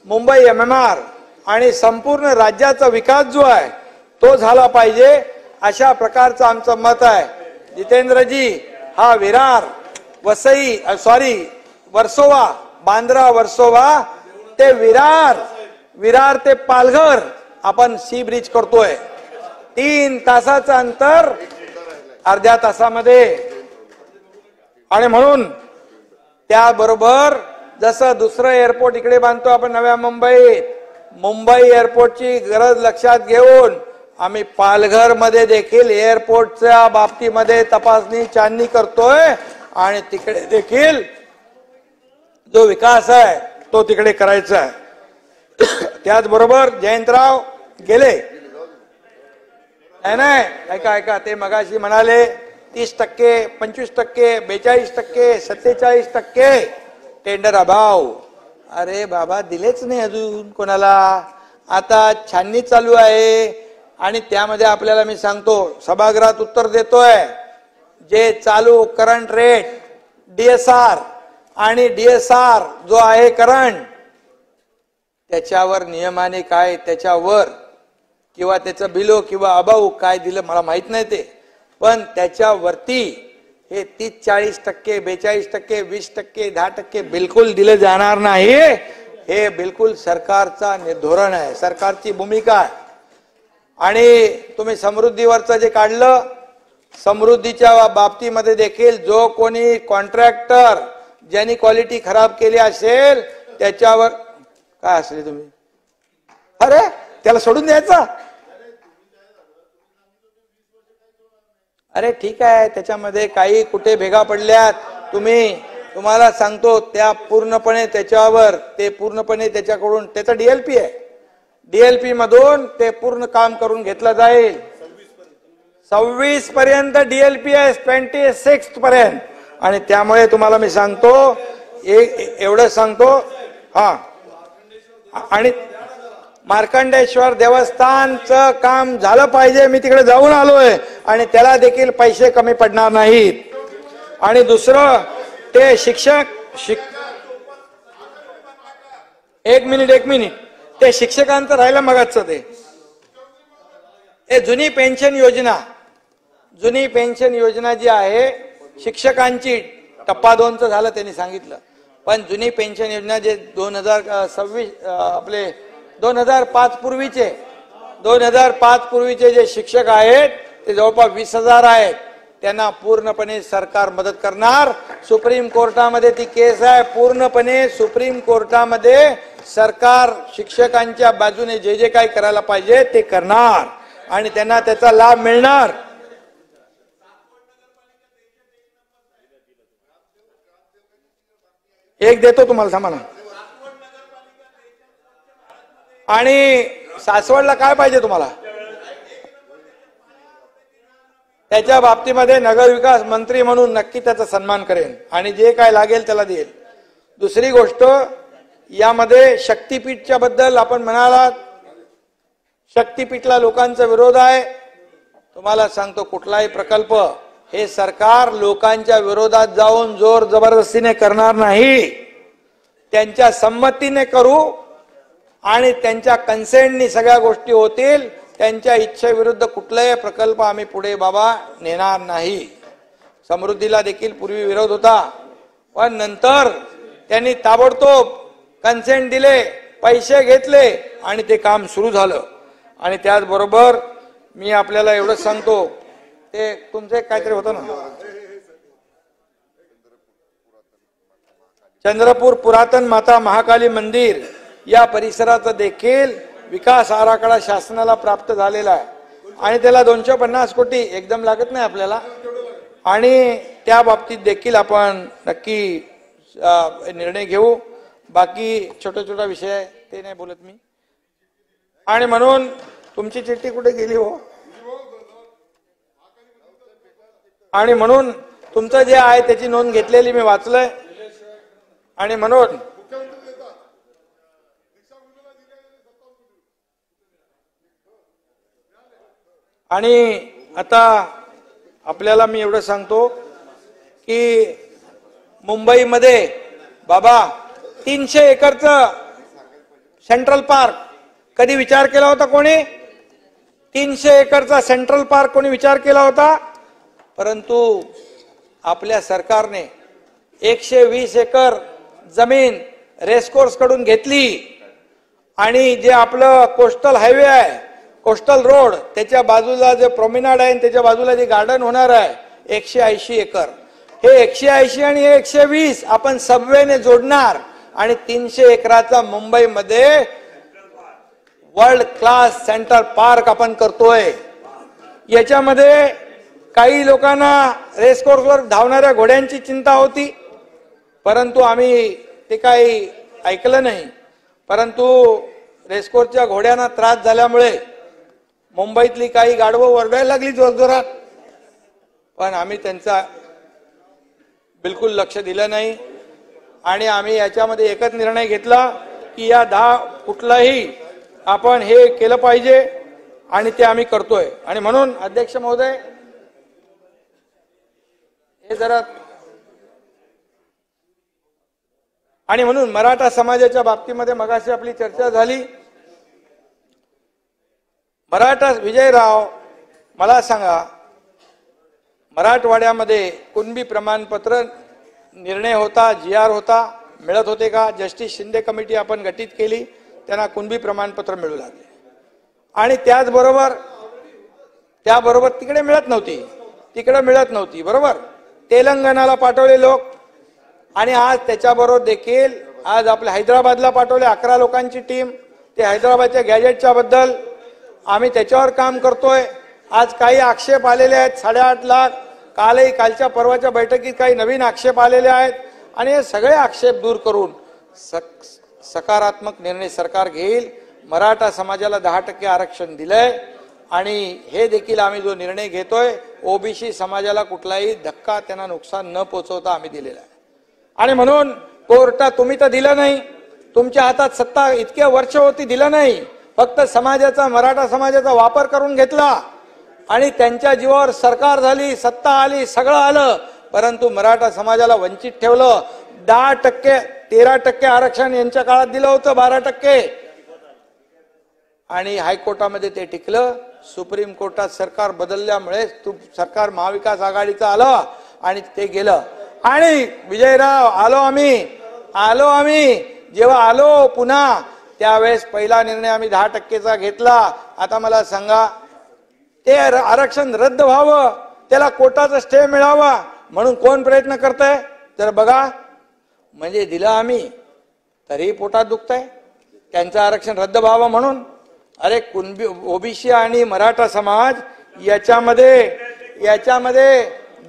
मुंबई MMR आणि संपूर्ण राज्याचा विकास जो आहे तो झाला पाहिजे, अशा प्रकारचं आमचं मत आहे. जितेंद्रजी, हा विरार वर्सोवा, बांद्रा वर्सोवा ते विरार ते पालघर आपण सी ब्रिज करतोय. 3 तासाचं अंतर अर्ध्या तासामध्ये. आणि म्हणून त्याबरोबर जसं दुसरं एअरपोर्ट इकडे बांधतो आपण नव्या मुंबईत, मुंबई एअरपोर्टची गरज लक्षात घेऊन आम्ही पालघर मध्ये देखील एअरपोर्टच्या बाबतीमध्ये तपासणी छाननी करतोय आणि तिकडे देखील जो विकास आहे तो तिकडे करायचा आहे. त्याचबरोबर जयंतराव गेले नाही, ऐका, ते मगाशी म्हणाले 30%, 25%, 42%, 47% टेंडर अभाव. अरे बाबा, दिलेच नाही अजून कोणाला. आता छाननी चालू आहे आणि त्यामध्ये आपल्याला मी सांगतो, सभागृहात उत्तर देतोय, जे चालू करंट रेट DSR आणि DSR जो आहे करंट, त्याच्यावर नियमाने काय त्याच्यावर किंवा त्याचं बिलो किंवा अभाव काय दिलं मला माहित नाही ते, पण त्याच्यावरती हे 30-40%, 42%, 20%, 10% बिलकुल दिले जाणार नाही. हे बिलकुल सरकारचा धोरण आहे, सरकारची भूमिका आहे. आणि तुम्ही समृद्धीवरचं जे काढलं, समृद्धीच्या बाबतीमध्ये देखील जो कोणी कॉन्ट्रॅक्टर ज्यांनी क्वालिटी खराब केली असेल त्याच्यावर काय असले तुम्ही, अरे त्याला सोडून द्यायचा. अरे ठीक आहे, त्याच्यामध्ये काही कुठे भेगा पडल्यात, तुम्हाला सांगतो त्या पूर्णपणे त्याच्यावर ते पूर्णपणे त्याच्याकडून त्याचा DLP आहे, DLP मधून ते पूर्ण काम करून घेतलं जाईल. 26 पर्यंत DLP आहे, 26 पर्यंत. आणि त्यामुळे तुम्हाला मी सांगतो, एवढं सांगतो. हा, आणि मार्कंडेश्वर देवस्थानचं काम झालं पाहिजे. मी तिकडे जाऊन आलोय आणि त्याला देखील पैसे कमी पडणार नाहीत. आणि दुसरं ते एक मिनिट ते शिक्षकांचं राहिलं मगाचं ते जुनी पेन्शन योजना जी आहे शिक्षकांची, टप्पा 2चं झालं त्यांनी सांगितलं, पण जुनी पेन्शन योजना जे 2026 आपले 2005 पूर्वीचे जे शिक्षक आहेत ते जवळपास 20,000 आहेत. त्यांना पूर्णपणे सरकार मदत करणार. सुप्रीम कोर्टामध्ये ती केस आहे, पूर्णपणे सुप्रीम कोर्टामध्ये सरकार शिक्षकांच्या बाजूने जे जे काही करायला पाहिजे ते करणार आणि त्यांना त्याचा लाभ मिळणार. एक देतो तुम्हाला, थांबा ना. आणि सासवडला काय पाहिजे तुम्हाला, त्याच्या बाबतीमध्ये नगरविकास मंत्री म्हणून नक्की त्याचा सन्मान करेन आणि जे काय लागेल त्याला देईल. दुसरी गोष्ट, यामध्ये शक्तीपीठच्या बद्दल आपण म्हणालात, शक्तीपीठला लोकांचा विरोध आहे. तुम्हाला सांगतो, कुठलाही प्रकल्प हे सरकार लोकांच्या विरोधात जाऊन जोर जबरदस्तीने करणार नाही. त्यांच्या संमतीने करू आणि त्यांच्या कन्सेंटनी सगळ्या गोष्टी होतील. त्यांच्या इच्छेविरुद्ध कुठलाही प्रकल्प आम्ही पुढे बाबा नेणार नाही. समृद्धीला देखील पूर्वी विरोध होता, पण नंतर त्यांनी ताबडतोब कन्सेंट दिले, पैसे घेतले आणि ते काम सुरू झालं. आणि त्याचबरोबर मी आपल्याला एवढंच सांगतो, ते तुमचं काहीतरी होतं ना, चंद्रपूर पुरातन माता महाकाली मंदिर या परिसराचा देखील विकास आराखडा शासनाला प्राप्त झालेला आहे आणि त्याला 250 कोटी एकदम लागत नाही आपल्याला. आणि त्या बाबतीत देखील आपण नक्की निर्णय घेऊ. बाकी छोटा छोटा विषय आहे ते नाही बोलत मी. आणि म्हणून तुमची चिठ्ठी कुठे गेली हो? आणि म्हणून तुमचं जे आहे त्याची नोंद घेतलेली मी वाचलंय. आणि म्हणून आणि आता आपल्याला मी एवढं सांगतो की मुंबईमध्ये बाबा 300 एकरचं सेंट्रल पार्क कधी विचार केला होता कोणी? 300 एकरचा सेंट्रल पार्क कोणी विचार केला होता? परंतु आपल्या सरकारने 120 एकर जमीन रेसकोर्स कडून घेतली आणि जे आपलं कोस्टल हायवे आहे, कोस्टल रोड, त्याच्या बाजूला जे प्रोमेनाड आहे त्याच्या बाजूला जे गार्डन होणार आहे 180 एकर. हे 180 आणि 120 आपण सबवेने जोडणार आणि 300 एकराचा मुंबईमध्ये वर्ल्ड क्लास सेंटर पार्क आपण करतोय. याच्यामध्ये काही लोकांना रेसकोर्सवर धावणाऱ्या घोड्यांची चिंता होती, परंतु आम्ही ते काही ऐकलं नाही. परंतु रेसकोर्सच्या घोड्यांना त्रास झाल्यामुळे मुंबईतली काही गाढवं ओरडायला लागली जोरजोरात, पण आम्ही त्यांचा बिलकुल लक्ष दिलं नाही. आणि आम्ही याच्यामध्ये एकच निर्णय घेतला की या 10 कुठलाही आपण हे केलं पाहिजे आणि ते आम्ही करतोय. आणि म्हणून अध्यक्ष महोदय हे जरा, आणि म्हणून मराठा समाजाच्या बाबतीमध्ये मगाशी आपली चर्चा झाली. मराठा विजयराव, मला सांगा, मराठवाड्यामध्ये कुणबी प्रमाणपत्र निर्णय होता, GR होता, मिळत होते का? जस्टिस शिंदे कमिटी आपण गठीत केली, त्यांना कुणबी प्रमाणपत्र मिळू लागले. आणि त्याबरोबर तिकडे मिळत नव्हती, बरोबर. तेलंगणाला पाठवले लोक आणि आज त्याच्याबरोबर देखील आज आपल्या हैदराबादला पाठवले 11 लोकांची टीम. ते हैदराबादच्या गॅजेटच्या बद्दल आम्ही त्याच्यावर काम करतोय. आज काही आक्षेप आलेले आहेत 8.5 लाख. कालच्या परवाच्या बैठकीत काही नवीन आक्षेप आलेले आहेत आणि हे सगळे आक्षेप दूर करून सकारात्मक निर्णय सरकार घेईल. मराठा समाजाला 10% आरक्षण दिलंय आणि हे देखील आम्ही जो निर्णय घेतोय ओबीसी समाजाला कुठलाही धक्का, त्यांना नुकसान न पोहोचवता आम्ही दिलेला आहे. आणि म्हणून कोर्टात तुम्ही तर दिलं नाही, तुमच्या हातात सत्ता इतक्या वर्ष होती, दिलं नाही. फक्त मराठा समाजाचा वापर करून घेतला आणि त्यांच्या जीवावर सरकार झाली, सत्ता आली, सगळं आलं, परंतु मराठा समाजाला वंचित ठेवलं. 10%, 13% आरक्षण यांच्या काळात दिलं होतं, 12%. आणि हायकोर्टामध्ये ते टिकलं. सुप्रीम कोर्टात सरकार बदलल्यामुळे सरकार महाविकास आघाडीचं आलं आणि ते गेलं. आणि विजयराव आलो आम्ही जेव्हा आलो पुन्हा त्यावेळेस पहिला निर्णय आम्ही 10%चा घेतला. आता मला सांगा, ते आरक्षण रद्द व्हावं, त्याला कोर्टाचा स्टे मिळावा म्हणून कोण प्रयत्न करतंय? तर बघा, म्हणजे दिलं आम्ही तरी पोटात दुखतंय, त्यांचं आरक्षण रद्द व्हावं म्हणून. अरे कुणबी, ओबीसी आणि मराठा समाज याच्यामध्ये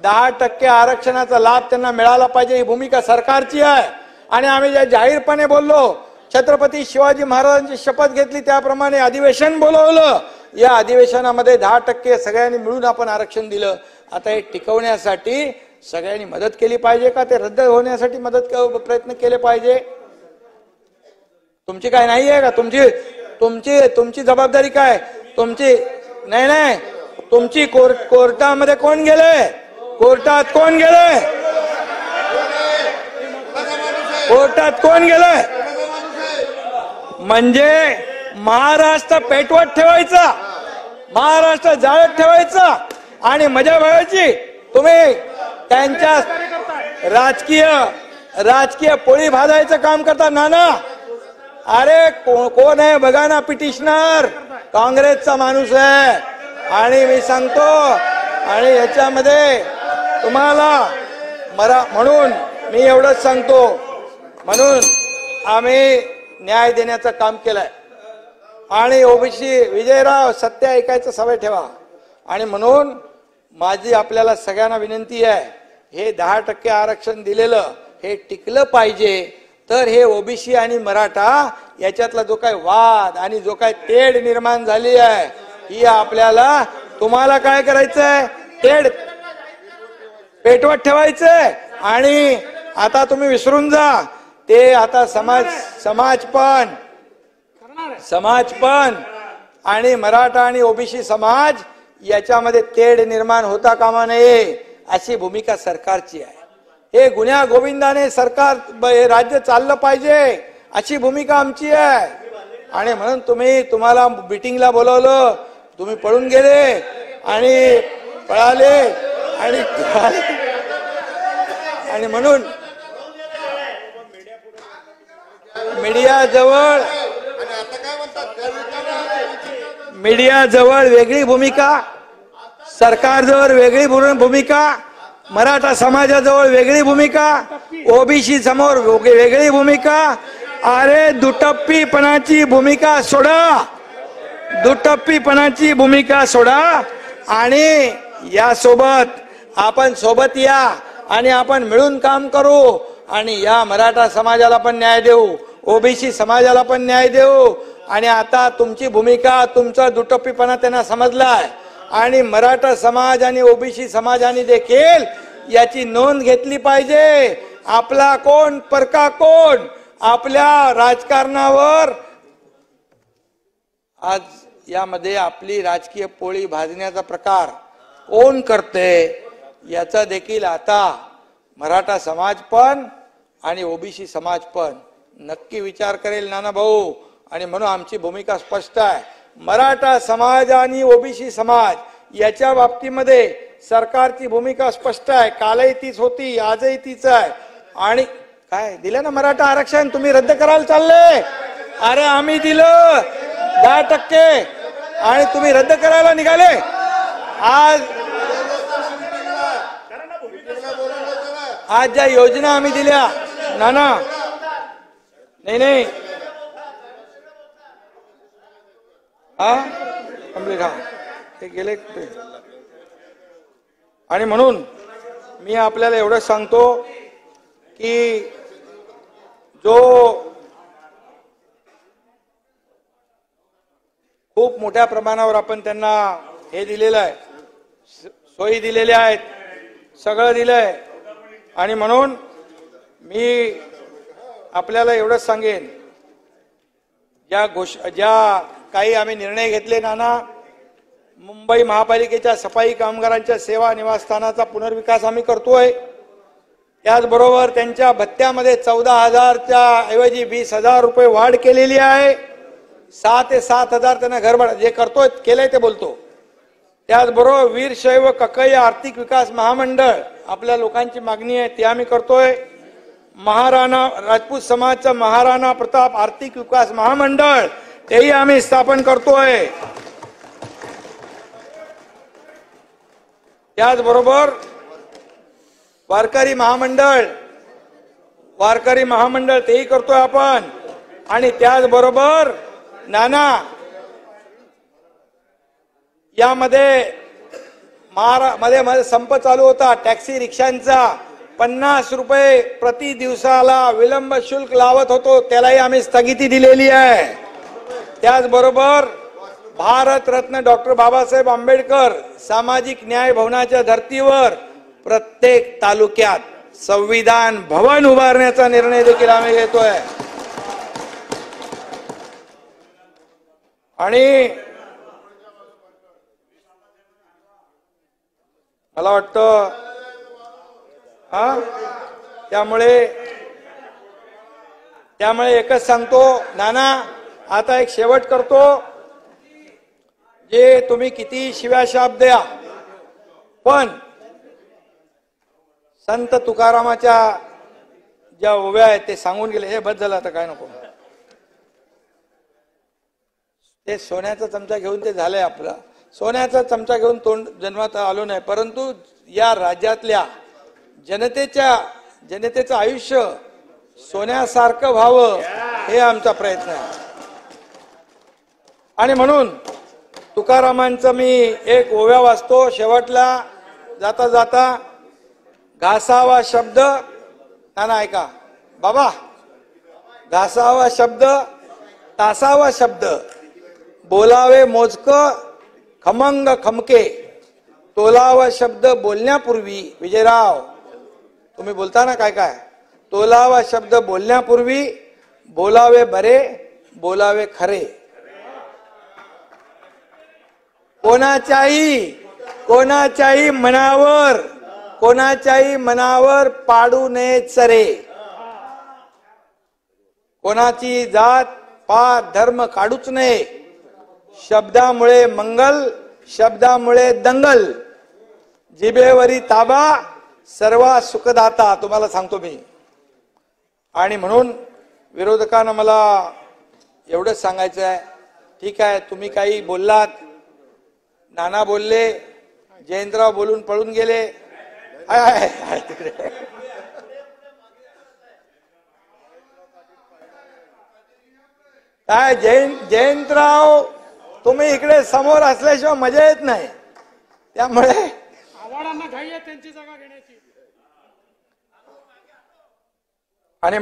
10% आरक्षणाचा लाभ त्यांना मिळाला पाहिजे, ही भूमिका सरकारची आहे. आणि आम्ही जे जाहीरपणे बोललो, छत्रपती शिवाजी महाराजांची शपथ घेतली त्याप्रमाणे अधिवेशन बोलवलं. या अधिवेशनामध्ये 10% सगळ्यांनी मिळून आपण आरक्षण दिलं. आता हे टिकवण्यासाठी सगळ्यांनी मदत केली पाहिजे का ते रद्द होण्यासाठी प्रयत्न केले पाहिजे? तुमची काय नाही आहे का? तुमची जबाबदारी काय? तुमची नाही, तुमची कोर्टामध्ये कोण गेले? कोर्टात कोण गेले? कोर्टात कोण गेलंय? म्हणजे महाराष्ट्र पेटवत ठेवायचा, महाराष्ट्र जाळत ठेवायचा आणि मजा बघायची. तुम्ही त्यांच्या राजकीय पोळी भाजायचं काम करता. नाना, अरे कोण आहे बघा ना, पिटिशनर काँग्रेसचा माणूस आहे. आणि मी सांगतो, आणि याच्यामध्ये तुम्हाला म्हणून मी एवढंच सांगतो, म्हणून आम्ही न्याय देण्याचं काम केलंय. आणि ओबीसी विजयराव, सत्य ऐकायचं सवय ठेवा. आणि म्हणून माझी आपल्याला सगळ्यांना विनंती आहे, हे 10% आरक्षण दिलेलं हे टिकलं पाहिजे. तर हे ओबीसी आणि मराठा याच्यातला जो काही वाद आणि जो काही तेढ निर्माण झाली आहे, ही आपल्याला, तुम्हाला काय करायचंय, तेढ पेटवत ठेवायचंय. आणि आता तुम्ही विसरून जा ते, आता समाज पण आणि मराठा आणि ओबीसी समाज याच्यामध्ये तेढ निर्माण होता कामा नये, अशी भूमिका सरकारची आहे. हे गुन्ह्या गोविंदाने सरकार राज्य चाललं पाहिजे, अशी भूमिका आमची आहे. आणि म्हणून तुम्हाला मिटिंगला बोलवलं, तुम्ही पळून गेले आणि पळाले आणि म्हणून मीडियाजवळ वेगळी भूमिका, सरकारजवळ वेगळी भूमिका, मराठा समाजाजवळ वेगळी भूमिका, ओबीसी समोर वेगळी भूमिका. अरे दुटप्पीपणाची भूमिका सोडा, आणि यासोबत आपण सोबत या आणि आपण मिळून काम करू. आणि या मराठा समाजाला पण न्याय देऊ, ओबीसी समाजाला पण न्याय देऊ. आणि आता तुमची भूमिका, तुमचा दुटप्पीपणा त्यांना समजलाय. आणि मराठा समाज आणि ओबीसी समाजाने देखील याची नोंद घेतली पाहिजे. आपला कोण परका कोण, आपल्या राजकारणावर आज यामध्ये आपली राजकीय पोळी भाजण्याचा प्रकार कोण करते, याचा देखील आता मराठा समाज पण आणि ओबीसी समाज पण नक्की विचार करेल नाना भाऊ. आणि म्हणून आमची भूमिका स्पष्ट आहे. मराठा समाज आणि ओबीसी समाज याच्या बाबतीमध्ये सरकारची भूमिका स्पष्ट आहे. कालही तीच होती, आजही तीच आहे. आणि काय दिलं ना मराठा आरक्षण, तुम्ही रद्द करायला चालले. अरे आम्ही दिलं 10% आणि तुम्ही रद्द करायला निघाले. आज ज्या योजना आम्ही दिल्या नाना, नाही कंप्लीट, ते गेले. आणि म्हणून मी आपल्याला एवढं सांगतो की जो खूप मोठ्या प्रमाणावर आपण त्यांना हे दिलेलं आहे, सोयी दिलेल्या आहेत, सगळं दिलंय. आणि म्हणून मी आपल्याला एवढंच सांगेन, ज्या काही आम्ही निर्णय घेतले नाना, मुंबई महापालिकेच्या सफाई कामगारांच्या सेवा निवासस्थानाचा पुनर्विकास आम्ही करतोय. त्याचबरोबर त्यांच्या भत्त्यामध्ये 14,000च्या ऐवजी 20,000 रुपये वाढ केलेली आहे. 6 ते 7,000 त्यांना घर जे करतोय केलंय ते बोलतो. त्याचबरोबर वीरशैव कक्कई आर्थिक विकास महामंडळ, आपल्या लोकांची मागणी आहे ते आम्ही करतोय. महाराणा राजपूत समाजाचा महाराणा प्रताप आर्थिक विकास महामंडळ तेही आम्ही स्थापन करतोय. त्याचबरोबर वारकरी महामंडळ तेही करतोय आपण. आणि त्याचबरोबर नाना, यामध्ये मध्ये संप चालू होता टॅक्सी रिक्षांचा, 50 रुपये प्रति दिवसाला विलंब शुल्क लावत होतो, त्यालाही आम्ही स्थगिती दिलेली आहे. त्याचबरोबर भारतरत्न डॉक्टर बाबासाहेब आंबेडकर सामाजिक न्याय भवनाच्या धर्तीवर प्रत्येक तालुक्यात संविधान भवन उभारण्याचा निर्णय देखील आम्ही घेतोय. आणि मला वाटतं त्यामुळे त्यामुळे एकच सांगतो नाना, आता एक शेवट करतो, जे तुम्ही किती शिव्या शाप द्या, पण संत तुकारामाच्या ज्या ओव्या आहेत ते सांगून गेले. हे बस झालं, आता काय नको. ते सोन्याचा चमचा घेऊन ते झालंय आपलं. सोन्याचा चमचा घेऊन तोंड जन्मात आलो नाही, परंतु या राज्यातल्या जनतेचं आयुष्य सोन्यासारखं व्हावं हे आमचा प्रयत्न आहे. आणि म्हणून तुकारामांचं मी एक ओव्या वाचतो शेवटला जाता जाता. घासावा शब्द, नाना ऐका बाबा, घासावा शब्द, तासावा शब्द, बोलावे मोजक खमंग खमके, तोलावा शब्द बोलण्यापूर्वी. विजयराव, तुम्ही बोलता ना काय काय, तोलावा शब्द बोलण्यापूर्वी, बोलावे बरे, बोलावे खरे. कोणाच्याही मनावर पाडू नये चरे. कोणाची जात पात धर्म काढूच नये. शब्दामुळे मंगल, शब्दामुळे दंगल, जिभेवरी ताबा, सर्वा सुखदाता. तुम्हाला सांगतो मी. आणि म्हणून विरोधकांना मला एवढंच सांगायचं आहे, ठीक आहे तुम्ही काही बोललात, नाना बोलले, जयंतराव बोलून पळून गेले. तिकडे काय जयंतराव, तुम्ही इकडे समोर असल्याशिवाय मजा येत नाही. त्यामुळे आव्हाडांना घाई आहे त्यांची जागा घेण्याची. आणि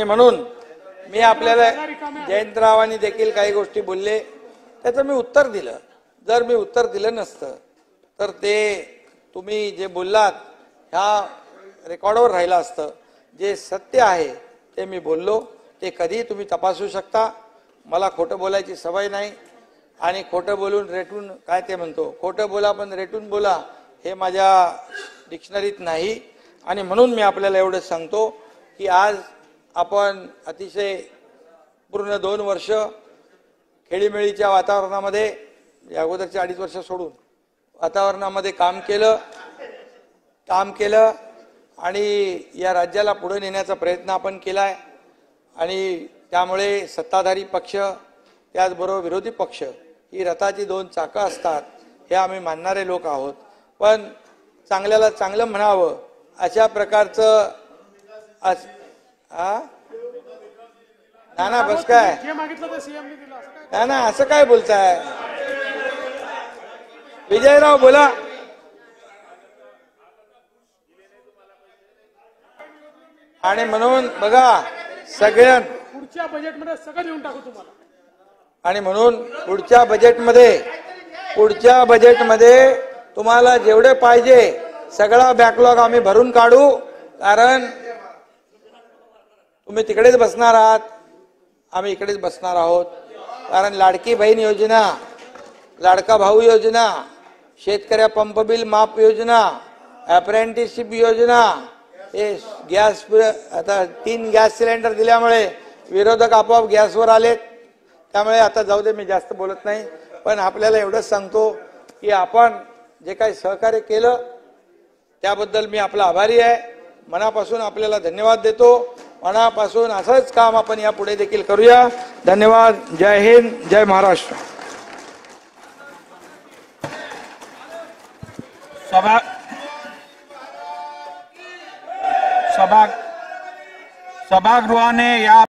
म्हणून मी आपल्याला जयंतरावांनी देखील काही गोष्टी बोलले, त्याचं मी उत्तर दिलं. जर मी उत्तर दिलं नसतं तर ते तुम्ही जे बोललात ह्या रेकॉर्डवर राहिलं असतं. जे सत्य आहे ते मी बोललो, ते कधीही तुम्ही तपासू शकता. मला खोटं बोलायची सवय नाही, आणि खोटं बोलून रेटून काय ते म्हणतो, खोटं बोला पण रेटून बोला, हे माझ्या डिक्शनरीत नाही. आणि म्हणून मी आपल्याला एवढंच सांगतो की आज आपण अतिशय पूर्ण 2 वर्ष खेळीमेळीच्या वातावरणामध्ये, अगोदरच्या 2.5 वर्ष सोडून वातावरणामध्ये काम केलं आणि या राज्याला पुढे नेण्याचा प्रयत्न आपण केलाय. आणि त्यामुळे सत्ताधारी पक्ष त्याचबरोबर विरोधी पक्ष ही रथाची 2 चाकं असतात हे आम्ही मानणारे लोक आहोत. पण चांगल्याला चांगलं म्हणावं अशा प्रकारचं नाना बस काय नाना असं काय बोलताय. विजयराव बोला. आणि म्हणून बघा सगळ्यां पुढच्या बजेटमध्ये सगळं देऊन टाकू तुम्हाला. आणि म्हणून पुढच्या बजेटमध्ये तुम्हाला जेवढे पाहिजे सगळा बॅकलॉग आम्ही भरून काढू. कारण तुम्ही तिकडेच बसणार आहात, आम्ही इकडेच बसणार आहोत. कारण लाडकी बहीण योजना, लाडका भाऊ योजना, शेतकऱ्या पंप बिल माफ योजना, अप्रेंटिसशिप योजना, हे गॅस, आता 3 गॅस सिलेंडर दिल्यामुळे विरोधक आपोआप गॅसवर आलेत. त्यामुळे आता जाऊ दे, मी जास्त बोलत नाही. पण आपल्याला एवढंच सांगतो की आपण जे काही सहकार्य केलं त्याबद्दल मी आपला आभारी आहे. मनापासून आपल्याला धन्यवाद देतो. मनापासून असंच काम आपण यापुढे देखील करूया. धन्यवाद. जय हिंद, जय महाराष्ट्र. सभागृहाने या